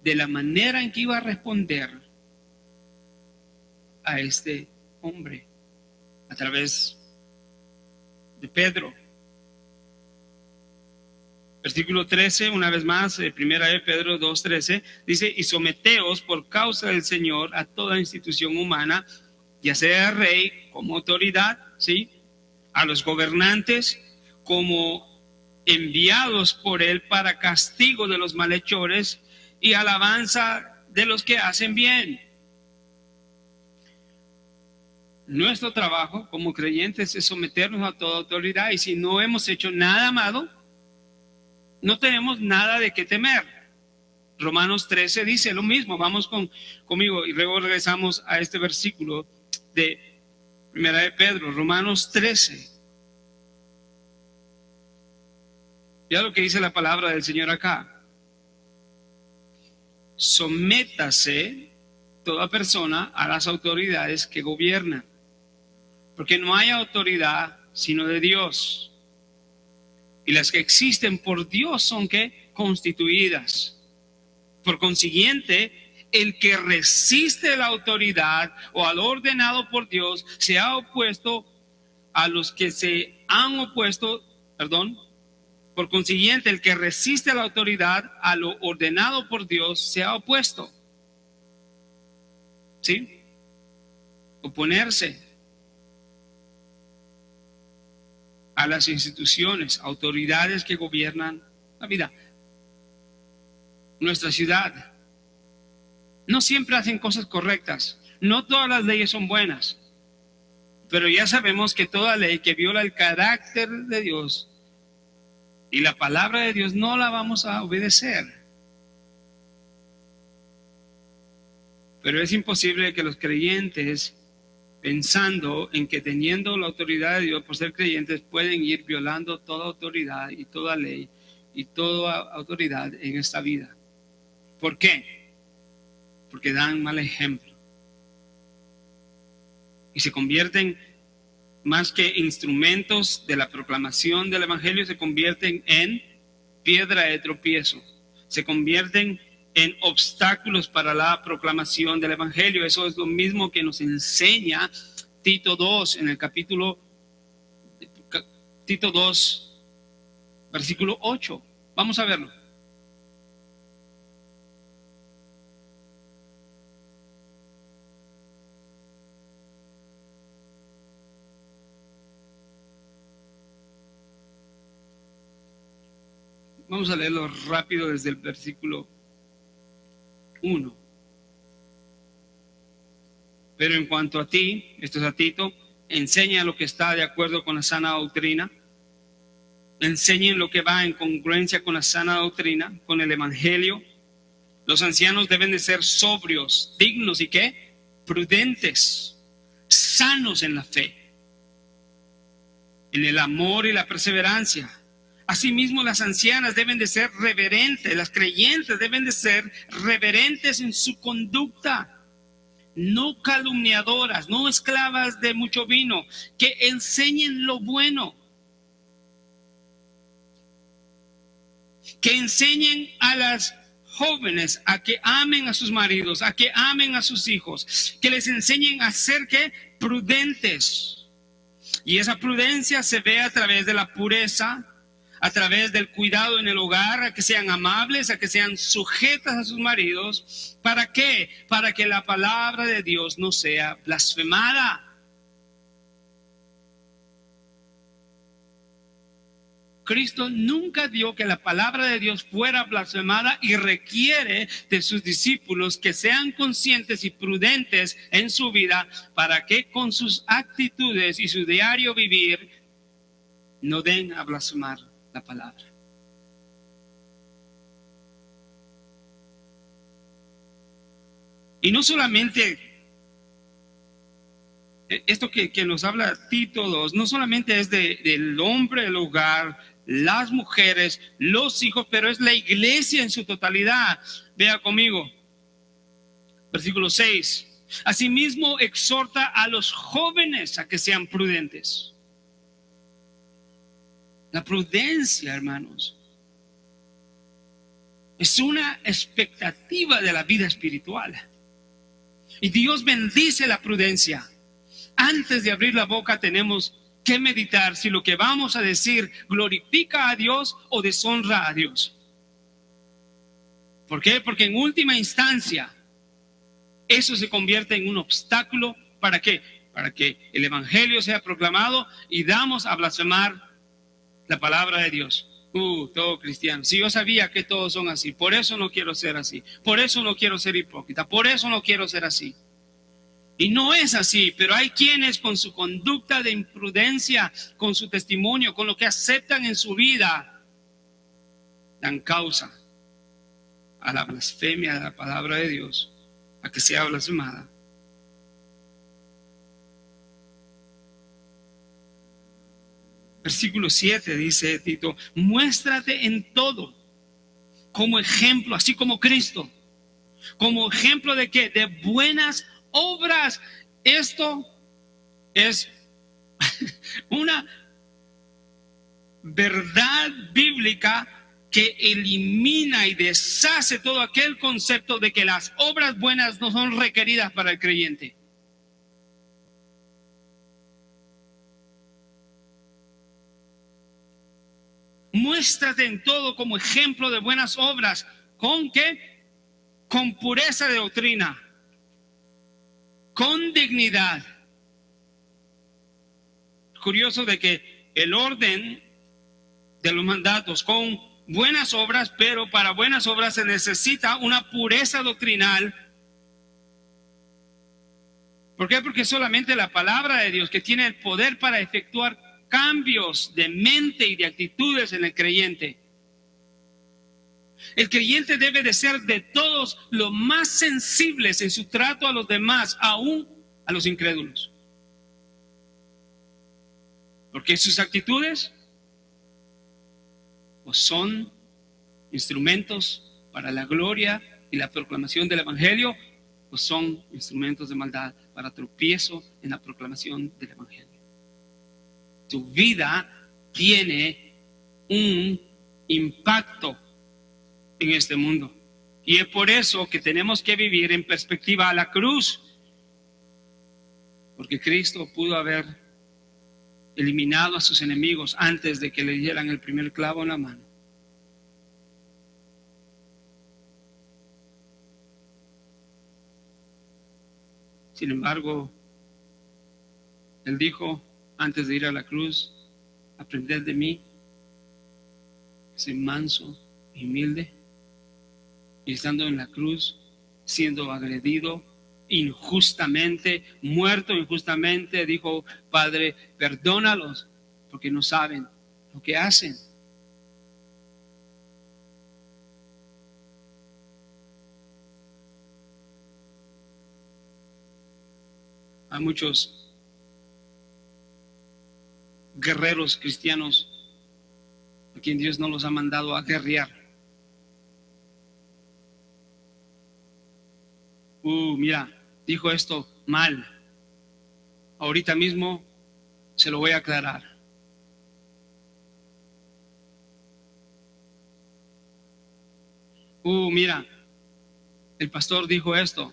de la manera en que iba a responder a este hombre a través de Pedro. Versículo 13, una vez más, primera de Pedro 2:13, dice: y someteos por causa del Señor a toda institución humana, ya sea rey como autoridad, ¿sí?, a los gobernantes como enviados por él para castigo de los malhechores y alabanza de los que hacen bien. Nuestro trabajo como creyentes es someternos a toda autoridad, y si no hemos hecho nada malo, no tenemos nada de qué temer. Romanos 13 dice lo mismo. Vamos conmigo y luego regresamos a este versículo de Primera de Pedro, Romanos 13. Ya lo que dice la palabra del Señor acá. Sométase toda persona a las autoridades que gobiernan, porque no hay autoridad sino de Dios, y las que existen por Dios son ¿qué? Constituidas. Por consiguiente, el que resiste la autoridad o al ordenado por Dios se ha opuesto a los que se han opuesto, por consiguiente, el que resiste a la autoridad, a lo ordenado por Dios, se ha opuesto. ¿Sí? Oponerse a las instituciones, autoridades que gobiernan la vida. Nuestra ciudad no siempre hacen cosas correctas. No todas las leyes son buenas. Pero ya sabemos que toda ley que viola el carácter de Dios y la palabra de Dios no la vamos a obedecer. Pero es imposible que los creyentes, pensando en que teniendo la autoridad de Dios por ser creyentes, pueden ir violando toda autoridad y toda ley y toda autoridad en esta vida. ¿Por qué? Porque dan mal ejemplo y se convierten, más que instrumentos de la proclamación del evangelio, se convierten en piedra de tropiezo, se convierten en obstáculos para la proclamación del evangelio. Eso es lo mismo que nos enseña Tito 2 en el capítulo Tito 2 versículo 8. Vamos a verlo. Vamos a leerlo rápido desde el versículo 1. Pero en cuanto a ti, esto es a Tito, enseña lo que está de acuerdo con la sana doctrina. Enseñen lo que va en congruencia con la sana doctrina, con el evangelio. Los ancianos deben de ser sobrios, dignos y ¿qué? Prudentes, sanos en la fe, en el amor y la perseverancia. Asimismo, las ancianas deben de ser reverentes, las creyentes deben de ser reverentes en su conducta, no calumniadoras, no esclavas de mucho vino, que enseñen lo bueno, que enseñen a las jóvenes a que amen a sus maridos, a que amen a sus hijos, que les enseñen a ser ¿qué? Prudentes. Y esa prudencia se ve a través de la pureza, a través del cuidado en el hogar, a que sean amables, a que sean sujetas a sus maridos. ¿Para qué? Para que la palabra de Dios no sea blasfemada. Cristo nunca dio que la palabra de Dios fuera blasfemada y requiere de sus discípulos que sean conscientes y prudentes en su vida para que con sus actitudes y su diario vivir no den a blasfemar la palabra. Y no solamente esto que nos habla Tito 2, no solamente es del hombre, el hogar, las mujeres, los hijos, pero es la iglesia en su totalidad. Vea conmigo, versículo 6. Asimismo, exhorta a los jóvenes a que sean prudentes. La prudencia, hermanos, es una expectativa de la vida espiritual. Y Dios bendice la prudencia. Antes de abrir la boca tenemos que meditar si lo que vamos a decir glorifica a Dios o deshonra a Dios. ¿Por qué? Porque en última instancia eso se convierte en un obstáculo. ¿Para qué? Para que el evangelio sea proclamado y damos a blasfemar la palabra de Dios. Todo cristiano. Si yo sabía que todos son así, por eso no quiero ser así, por eso no quiero ser hipócrita, por eso no quiero ser así. Y no es así, pero hay quienes con su conducta de imprudencia, con su testimonio, con lo que aceptan en su vida, dan causa a la blasfemia de la palabra de Dios, a que sea blasfemada. Versículo 7 dice Tito, muéstrate en todo como ejemplo, así como Cristo, como ejemplo de ¿qué? De buenas obras. Esto es una verdad bíblica que elimina y deshace todo aquel concepto de que las obras buenas no son requeridas para el creyente. Muéstrate en todo como ejemplo de buenas obras. ¿Con qué? Con pureza de doctrina, con dignidad. Curioso de que el orden de los mandatos con buenas obras, pero para buenas obras se necesita una pureza doctrinal. ¿Por qué? Porque solamente la palabra de Dios, que tiene el poder para efectuar cambios de mente y de actitudes en el creyente. El creyente debe de ser de todos los más sensibles en su trato a los demás, aún a los incrédulos. Porque sus actitudes o son instrumentos para la gloria y la proclamación del evangelio, o son instrumentos de maldad para tropiezo en la proclamación del evangelio. Tu vida tiene un impacto en este mundo. Y es por eso que tenemos que vivir en perspectiva a la cruz. Porque Cristo pudo haber eliminado a sus enemigos antes de que le dieran el primer clavo en la mano. Sin embargo, Él dijo antes de ir a la cruz, aprended de mí, soy manso y humilde, y estando en la cruz, siendo agredido injustamente, muerto injustamente, dijo: Padre, perdónalos, porque no saben lo que hacen. Hay muchos guerreros cristianos a quien Dios no los ha mandado a guerrear. Mira, dijo esto mal. Ahorita mismo se lo voy a aclarar. Mira, el pastor dijo esto,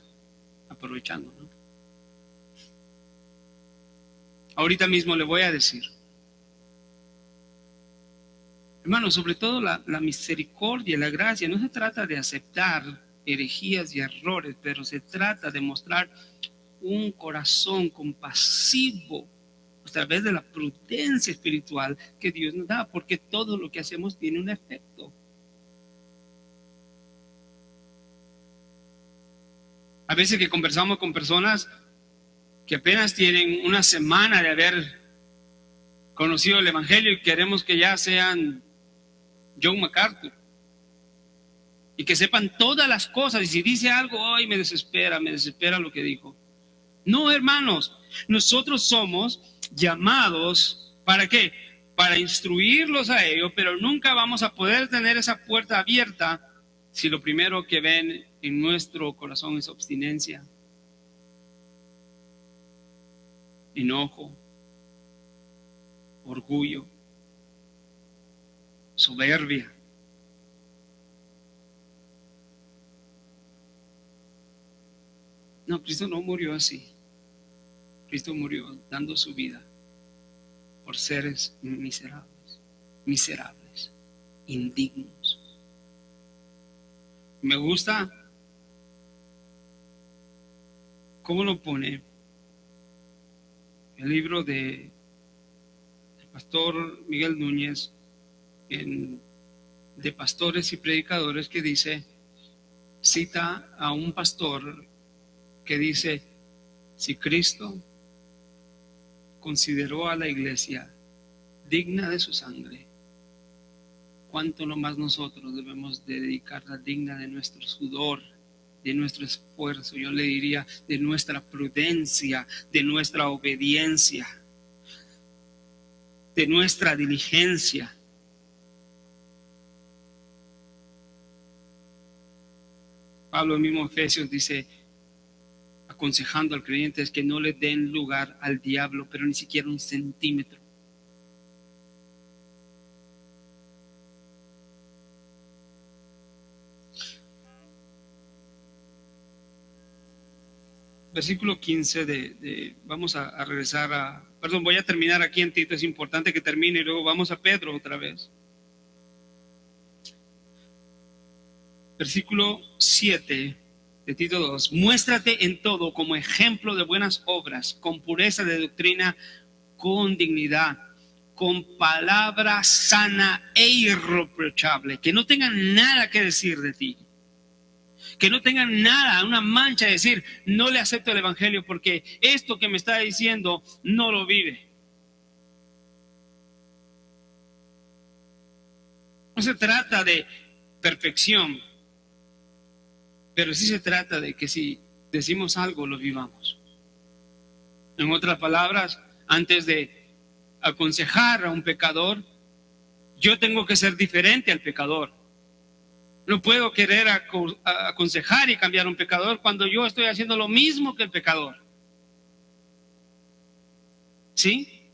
aprovechando, ¿no? Ahorita mismo le voy a decir. Hermano, sobre todo la misericordia, la gracia, no se trata de aceptar herejías y errores, pero se trata de mostrar un corazón compasivo a través de la prudencia espiritual que Dios nos da, porque todo lo que hacemos tiene un efecto. A veces que conversamos con personas que apenas tienen una semana de haber conocido el Evangelio y queremos que ya sean John MacArthur y que sepan todas las cosas, y si dice algo, ay, me desespera lo que dijo. No, hermanos, nosotros somos llamados, ¿para qué? Para instruirlos a ellos, pero nunca vamos a poder tener esa puerta abierta si lo primero que ven en nuestro corazón es abstinencia, enojo, orgullo, soberbia. No, Cristo no murió así. Cristo murió dando su vida por seres miserables, indignos. Me gusta cómo lo pone el libro del pastor Miguel Núñez de Pastores y Predicadores, que dice, cita a un pastor que dice: si Cristo consideró a la iglesia digna de su sangre, ¿cuánto no más nosotros debemos dedicarla digna de nuestro sudor, de nuestro esfuerzo? Yo le diría, de nuestra prudencia, de nuestra obediencia, de nuestra diligencia. Pablo mismo en Efesios dice, aconsejando al creyente, es que no le den lugar al diablo, pero ni siquiera un centímetro. Versículo 15 vamos a regresar perdón, voy a terminar aquí en Tito, es importante que termine y luego vamos a Pedro otra vez. Versículo 7 de Tito 2, muéstrate en todo como ejemplo de buenas obras, con pureza de doctrina, con dignidad, con palabra sana e irreprochable, que no tengan nada que decir de ti, que no tengan nada, una mancha de decir, no le acepto el Evangelio porque esto que me está diciendo no lo vive. No se trata de perfección, pero sí se trata de que si decimos algo, lo vivamos. En otras palabras, antes de aconsejar a un pecador, yo tengo que ser diferente al pecador. No puedo querer aconsejar y cambiar a un pecador cuando yo estoy haciendo lo mismo que el pecador. ¿Sí?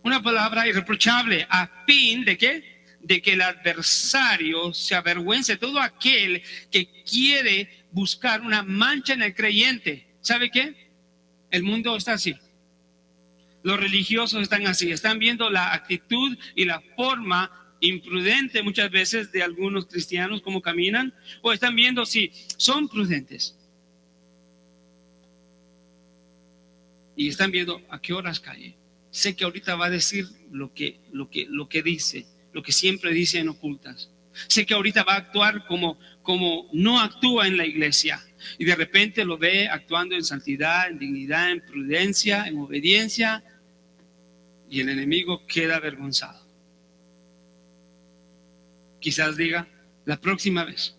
Una palabra irreprochable, ¿a fin de qué? De que el adversario se avergüence, todo aquel que quiere buscar una mancha en el creyente. ¿Sabe qué? El mundo está así. Los religiosos están así, están viendo la actitud y la forma imprudente muchas veces de algunos cristianos, cómo caminan, o están viendo si son prudentes. Y están viendo a qué horas cae. Sé que ahorita va a decir lo que dice, lo que siempre dice en ocultas. Sé que ahorita va a actuar como no actúa en la iglesia. Y de repente lo ve actuando en santidad, en dignidad, en prudencia, en obediencia. Y el enemigo queda avergonzado. Quizás diga, la próxima vez.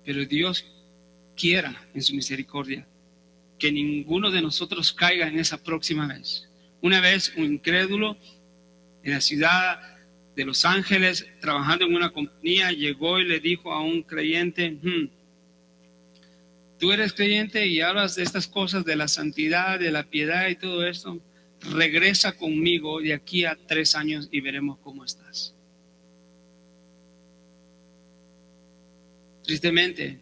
Pero Dios quiera en su misericordia que ninguno de nosotros caiga en esa próxima vez. Una vez un incrédulo en la ciudad de Los Ángeles, trabajando en una compañía, llegó y le dijo a un creyente, tú eres creyente y hablas de estas cosas, de la santidad, de la piedad y todo esto, regresa conmigo de aquí a 3 años y veremos cómo estás. Tristemente,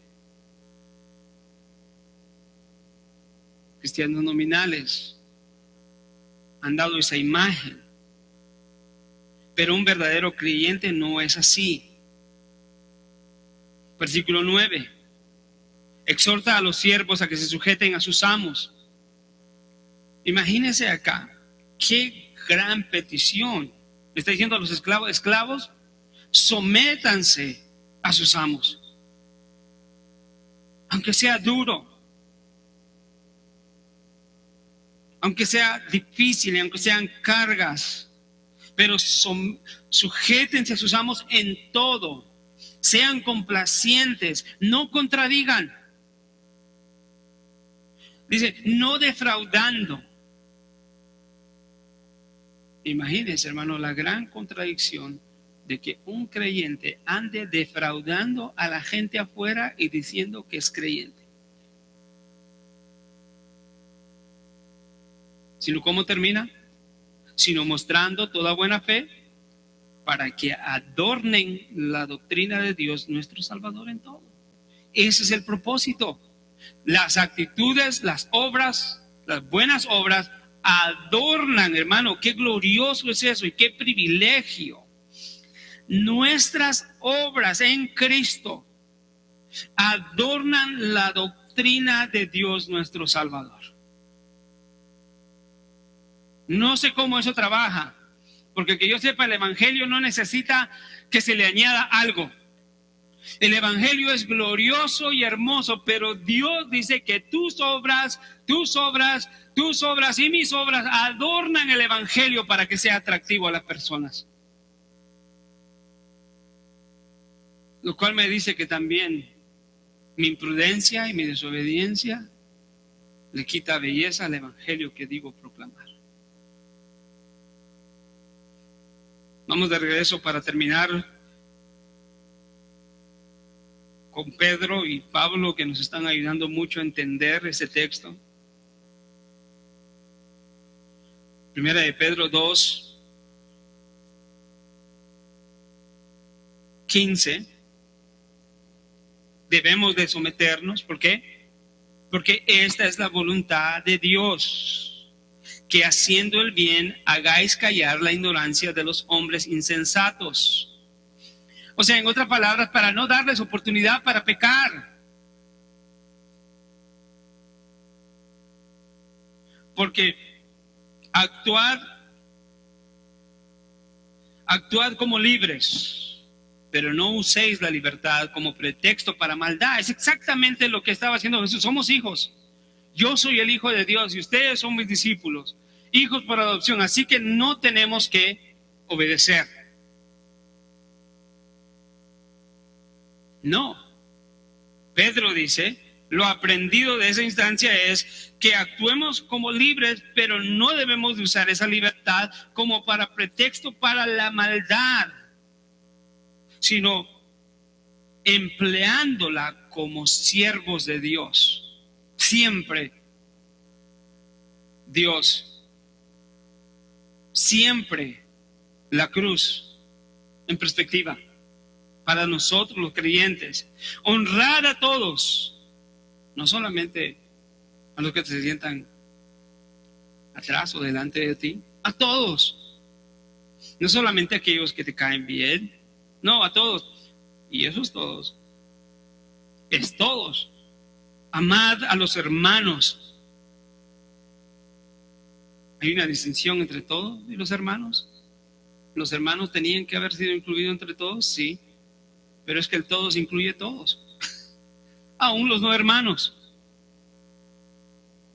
cristianos nominales han dado esa imagen, pero un verdadero creyente no es así. Versículo 9. Exhorta a los siervos a que se sujeten a sus amos. Imagínense acá, qué gran petición. Le está diciendo a los esclavos, sométanse a sus amos. Aunque sea duro, aunque sea difícil, aunque sean cargas, pero sujétense a sus amos en todo. Sean complacientes, no contradigan. Dice, no defraudando. Imagínense, hermano, la gran contradicción de que un creyente ande defraudando a la gente afuera y diciendo que es creyente. Sino, ¿cómo termina? Sino mostrando toda buena fe para que adornen la doctrina de Dios, nuestro Salvador, en todo. Ese es el propósito. Las actitudes, las obras, las buenas obras adornan, hermano. Qué glorioso es eso y qué privilegio. Nuestras obras en Cristo adornan la doctrina de Dios, nuestro Salvador. No sé cómo eso trabaja, porque que yo sepa, el evangelio no necesita que se le añada algo. El evangelio es glorioso y hermoso, pero Dios dice que tus obras y mis obras adornan el evangelio para que sea atractivo a las personas. Lo cual me dice que también mi imprudencia y mi desobediencia le quita belleza al evangelio que digo proclamar. Vamos de regreso para terminar con Pedro y Pablo, que nos están ayudando mucho a entender ese texto. Primera de Pedro 2, 15. Debemos de someternos. ¿Por qué? Porque esta es la voluntad de Dios, que haciendo el bien hagáis callar la ignorancia de los hombres insensatos. O sea, en otras palabras, para no darles oportunidad para pecar. Porque actuad como libres, pero no uséis la libertad como pretexto para maldad. Es exactamente lo que estaba haciendo Jesús. Somos hijos. Yo soy el Hijo de Dios y ustedes son mis discípulos, hijos por adopción. Así que no tenemos que obedecer. No. Pedro dice, lo aprendido de esa instancia es que actuemos como libres, pero no debemos de usar esa libertad como para pretexto para la maldad, sino empleándola como siervos de Dios. Siempre Dios, siempre la cruz en perspectiva. Para nosotros los creyentes, honrar a todos, no solamente a los que se sientan atrás o delante de ti, a todos, no solamente a aquellos que te caen bien, no, a todos, y esos todos, es todos. Amad a los hermanos. Hay una distinción entre todos y los hermanos. Los hermanos tenían que haber sido incluidos entre todos, sí, pero es que el todos incluye todos, aún los no hermanos.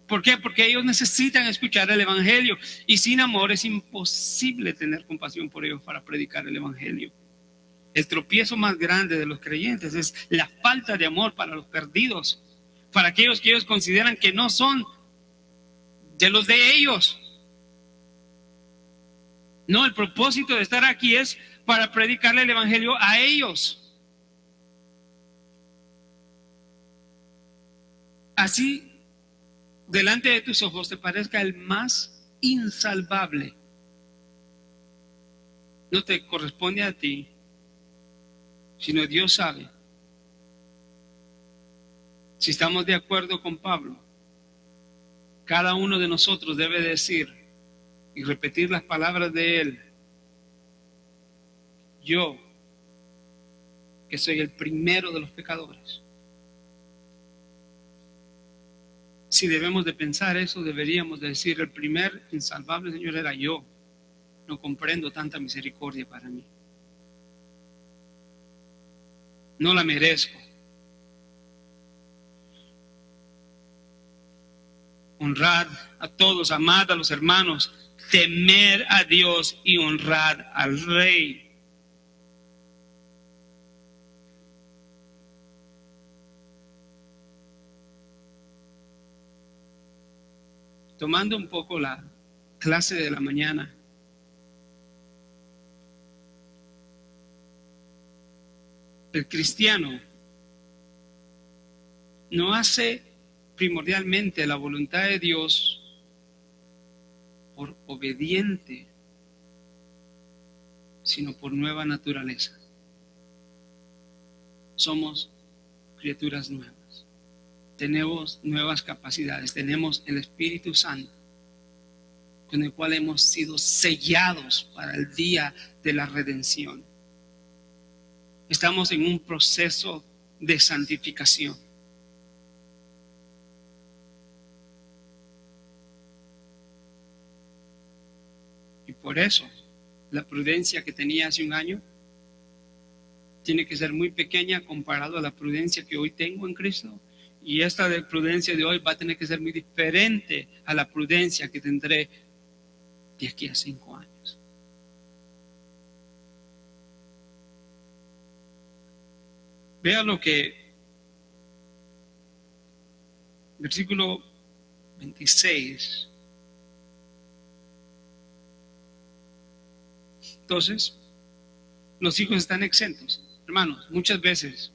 ¿Por qué? Porque ellos necesitan escuchar el evangelio, y sin amor es imposible tener compasión por ellos para predicar el evangelio. El tropiezo más grande de los creyentes es la falta de amor para los perdidos, para aquellos que ellos consideran que no son de los de ellos. No, el propósito de estar aquí es para predicarle el evangelio a ellos. Así, delante de tus ojos te parezca el más insalvable, no te corresponde a ti, sino Dios sabe. Si estamos de acuerdo con Pablo, cada uno de nosotros debe decir y repetir las palabras de él: yo, que soy el primero de los pecadores. Si debemos de pensar eso, deberíamos de decir: el primer insalvable, Señor, era yo. No comprendo tanta misericordia para mí. No la merezco. Honrad a todos, amad a los hermanos, temer a Dios y honrad al Rey. Tomando un poco la clase de la mañana, el cristiano no hace primordialmente la voluntad de Dios por obediente, sino por nueva naturaleza. Somos criaturas nuevas. Tenemos nuevas capacidades, tenemos el Espíritu Santo, con el cual hemos sido sellados para el día de la redención. Estamos en un proceso de santificación. Y por eso, la prudencia que tenía hace un año tiene que ser muy pequeña comparado a la prudencia que hoy tengo en Cristo. Y esta de prudencia de hoy va a tener que ser muy diferente a la prudencia que tendré de aquí a 5 años. Vea lo que versículo 26. Entonces, los hijos están exentos. Hermanos, muchas veces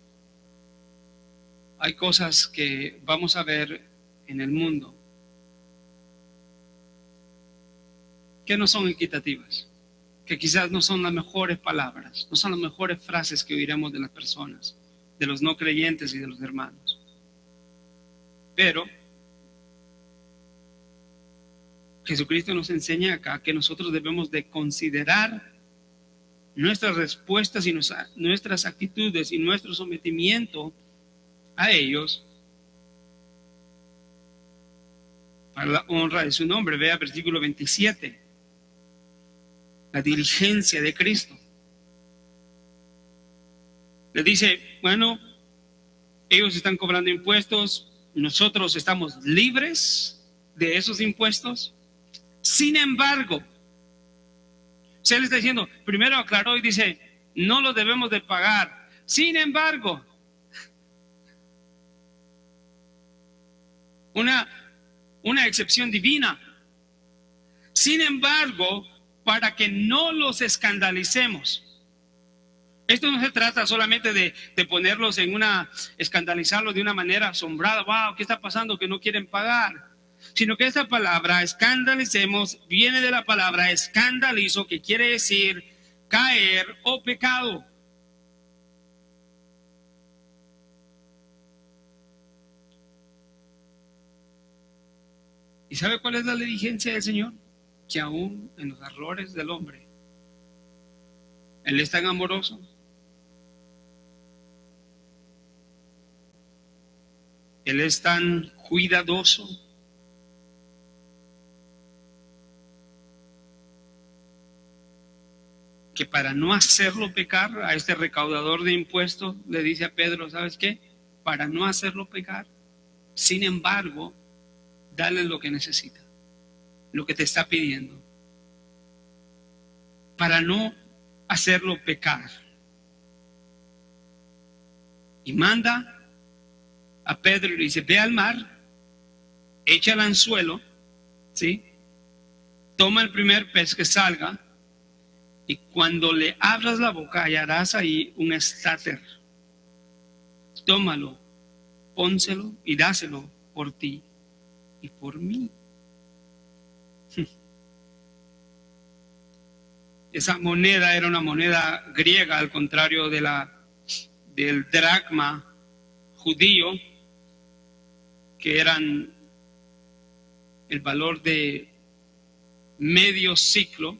hay cosas que vamos a ver en el mundo que no son equitativas, que quizás no son las mejores palabras, no son las mejores frases que oiremos de las personas, de los no creyentes y de los hermanos. Pero Jesucristo nos enseña acá que nosotros debemos de considerar nuestras respuestas y nuestras actitudes y nuestro sometimiento a ellos para la honra de su nombre. Vea versículo 27, la diligencia de Cristo. Le dice: bueno, ellos están cobrando impuestos, nosotros estamos libres de esos impuestos. Sin embargo, se le está diciendo, primero aclaró y dice: no lo debemos de pagar. Sin embargo, una excepción divina. Sin embargo, para que no los escandalicemos. Esto no se trata solamente de ponerlos escandalizarlos de una manera asombrada. Wow, ¿qué está pasando? Que no quieren pagar. Sino que esta palabra, escandalicemos, viene de la palabra escandalizo, que quiere decir caer o pecado. ¿Y sabe cuál es la diligencia del Señor? Que aún en los errores del hombre, Él es tan amoroso, Él es tan cuidadoso, que para no hacerlo pecar, a este recaudador de impuestos le dice a Pedro, ¿sabes qué? Para no hacerlo pecar, sin embargo, dale lo que necesita, lo que te está pidiendo, para no hacerlo pecar. Y manda a Pedro y le dice, ve al mar, echa el anzuelo, ¿sí? Toma el primer pez que salga, y cuando le abras la boca hallarás ahí un estáter. Tómalo, pónselo y dáselo por ti y por mí. Esa moneda era una moneda griega, al contrario de del dracma judío, que eran el valor de medio ciclo.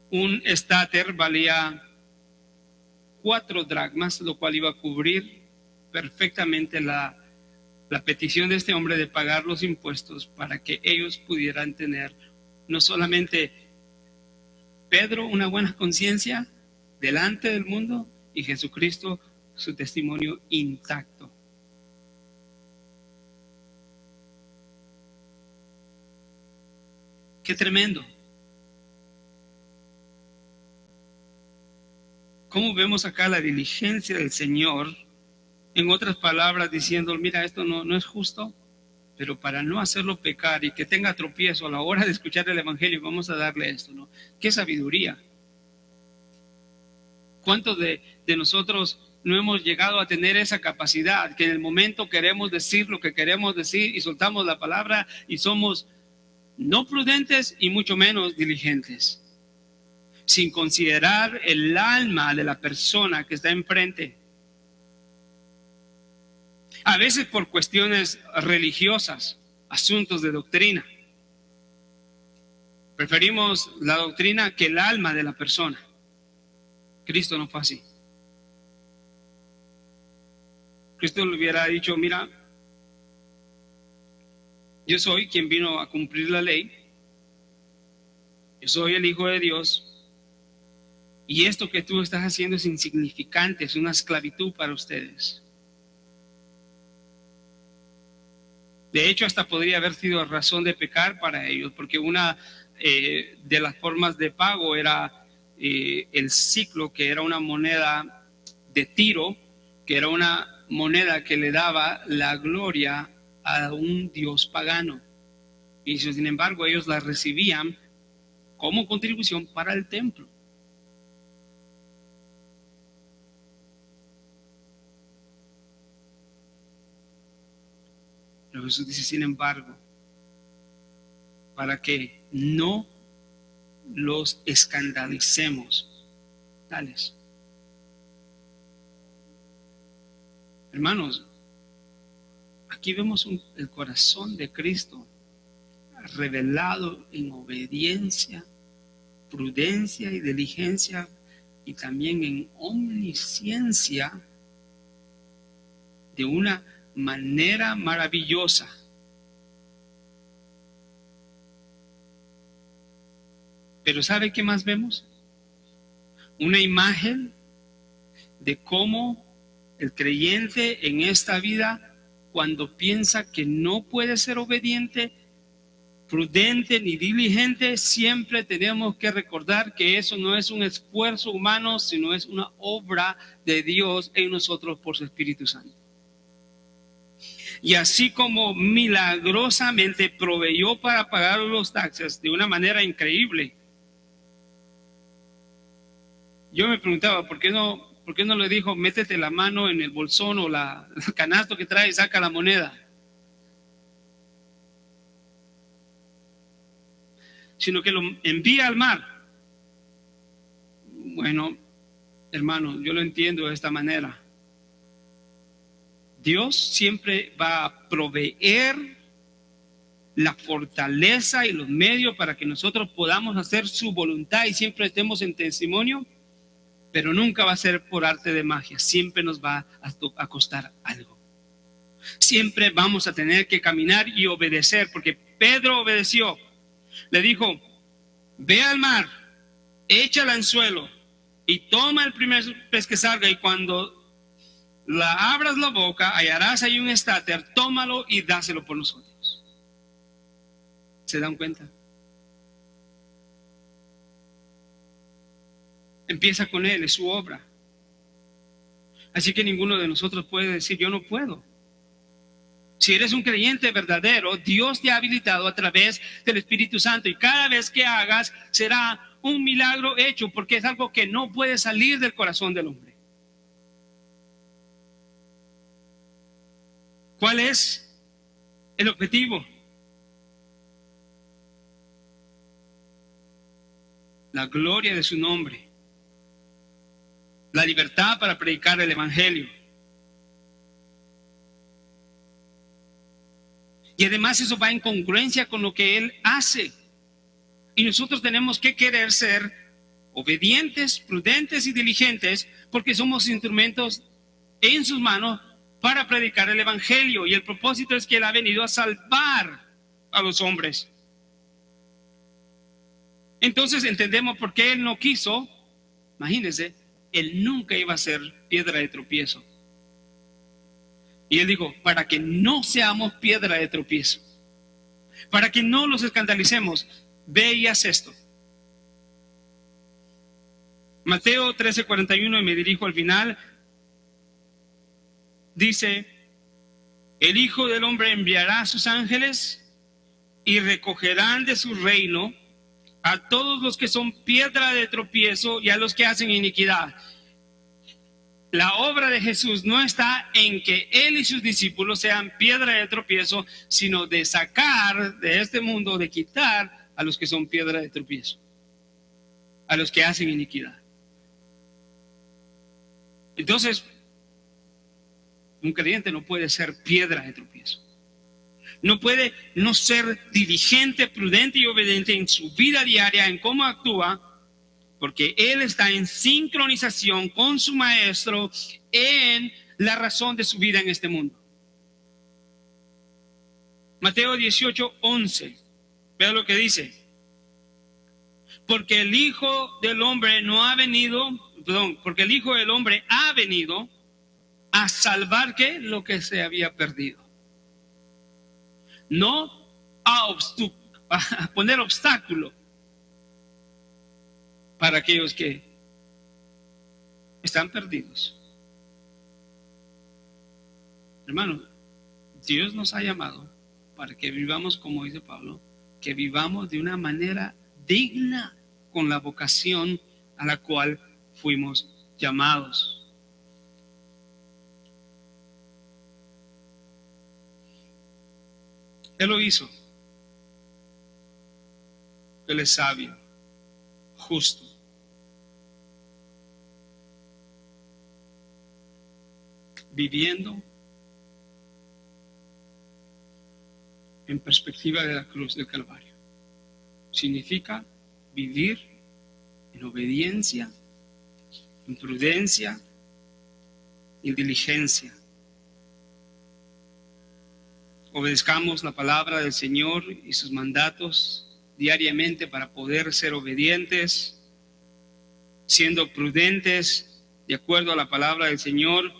Un estáter valía 4 dracmas, lo cual iba a cubrir perfectamente la petición de este hombre de pagar los impuestos para que ellos pudieran tener no solamente Pedro una buena conciencia delante del mundo y Jesucristo su testimonio intacto. Qué tremendo. ¿Cómo vemos acá la diligencia del Señor? En otras palabras, diciendo, mira, esto no es justo, pero para no hacerlo pecar y que tenga tropiezo a la hora de escuchar el Evangelio, vamos a darle esto, ¿no? ¡Qué sabiduría! ¿Cuántos de nosotros no hemos llegado a tener esa capacidad, que en el momento queremos decir lo que queremos decir y soltamos la palabra y somos no prudentes y mucho menos diligentes, sin considerar el alma de la persona que está enfrente? A veces por cuestiones religiosas, asuntos de doctrina. Preferimos la doctrina que el alma de la persona. Cristo no fue así. Cristo le hubiera dicho, mira, yo soy quien vino a cumplir la ley, yo soy el Hijo de Dios, y esto que tú estás haciendo es insignificante, es una esclavitud para ustedes. De hecho, hasta podría haber sido razón de pecar para ellos, porque una de las formas de pago era el ciclo, que era una moneda de Tiro, que era una moneda que le daba la gloria a un dios pagano. Y sin embargo, ellos la recibían como contribución para el templo. Pero Jesús dice, sin embargo, para que no los escandalicemos, tales. Hermanos, aquí vemos el corazón de Cristo revelado en obediencia, prudencia y diligencia, y también en omnisciencia, de una manera maravillosa. Pero ¿sabe qué más vemos? Una imagen de cómo el creyente en esta vida, cuando piensa que no puede ser obediente, prudente ni diligente, siempre tenemos que recordar que eso no es un esfuerzo humano, sino es una obra de Dios en nosotros por su Espíritu Santo. Y así como milagrosamente proveyó para pagar los taxes de una manera increíble, yo me preguntaba, ¿por qué no le dijo, métete la mano en el bolsón o el canasto que trae y saca la moneda? Sino que lo envía al mar. Bueno, hermano, yo lo entiendo de esta manera. Dios siempre va a proveer la fortaleza y los medios para que nosotros podamos hacer su voluntad y siempre estemos en testimonio, pero nunca va a ser por arte de magia, siempre nos va a costar algo. Siempre vamos a tener que caminar y obedecer, porque Pedro obedeció. le dijo: ve al mar, echa el anzuelo y toma el primer pez que salga, y cuando la abras la boca, hallarás ahí un estáter, tómalo y dáselo por nosotros. ¿Se dan cuenta? Empieza con Él, es su obra. Así que ninguno de nosotros puede decir: yo no puedo. Si eres un creyente verdadero, Dios te ha habilitado a través del Espíritu Santo, y cada vez que hagas será un milagro hecho, porque es algo que no puede salir del corazón del hombre. ¿Cuál es el objetivo? La gloria de su nombre, la libertad para predicar el Evangelio. Y además eso va en congruencia con lo que Él hace. Y nosotros tenemos que querer ser obedientes, prudentes y diligentes, porque somos instrumentos en sus manos para predicar el Evangelio. Y el propósito es que Él ha venido a salvar a los hombres. Entonces entendemos por qué Él no quiso. Imagínense, Él nunca iba a ser piedra de tropiezo. Y Él dijo: para que no seamos piedra de tropiezo, para que no los escandalicemos, ve y haz esto. Mateo 13:41, y me dirijo al final, dice: el Hijo del Hombre enviará a sus ángeles y recogerán de su reino a todos los que son piedra de tropiezo y a los que hacen iniquidad. La obra de Jesús no está en que Él y sus discípulos sean piedra de tropiezo, sino de sacar de este mundo, de quitar a los que son piedra de tropiezo, a los que hacen iniquidad. Entonces, un creyente no puede ser piedra de tropiezo. No puede no ser diligente, prudente y obediente en su vida diaria, en cómo actúa, porque Él está en sincronización con su Maestro en la razón de su vida en este mundo. Mateo 18:11. Vea lo que dice: porque el Hijo del Hombre porque el Hijo del Hombre ha venido a salvar, ¿qué? Lo que se había perdido. No a poner obstáculo para aquellos que están perdidos. Hermanos, Dios nos ha llamado para que vivamos, como dice Pablo, que vivamos de una manera digna con la vocación a la cual fuimos llamados. Él lo hizo. Él es sabio, justo. Viviendo en perspectiva de la cruz del Calvario. Significa vivir en obediencia, en prudencia, en diligencia. Obedezcamos la palabra del Señor y sus mandatos diariamente para poder ser obedientes, siendo prudentes de acuerdo a la palabra del Señor.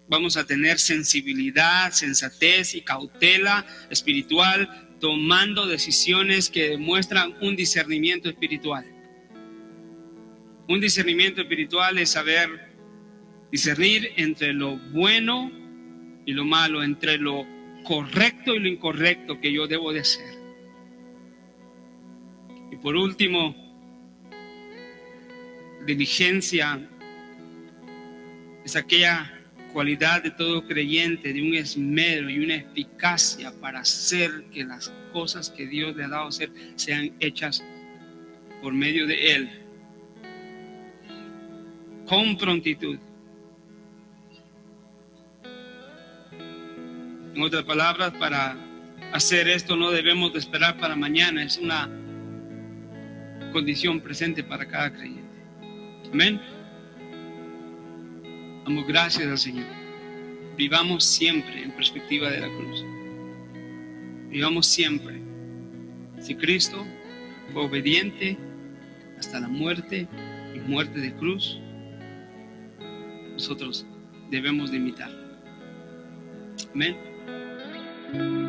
Vamos a tener sensibilidad, sensatez y cautela espiritual, tomando decisiones que demuestran un discernimiento espiritual. Un discernimiento espiritual es saber discernir entre lo bueno y lo malo, entre lo correcto y lo incorrecto que yo debo de hacer. Y por último, diligencia es aquella cualidad de todo creyente, de un esmero y una eficacia para hacer que las cosas que Dios le ha dado a hacer sean hechas por medio de Él, con prontitud. En otras palabras, para hacer esto no debemos de esperar para mañana, es una condición presente para cada creyente. Amén. Damos gracias al Señor. Vivamos siempre en perspectiva de la cruz. Vivamos siempre. Si Cristo fue obediente hasta la muerte y muerte de cruz. Nosotros debemos de imitar. Amén.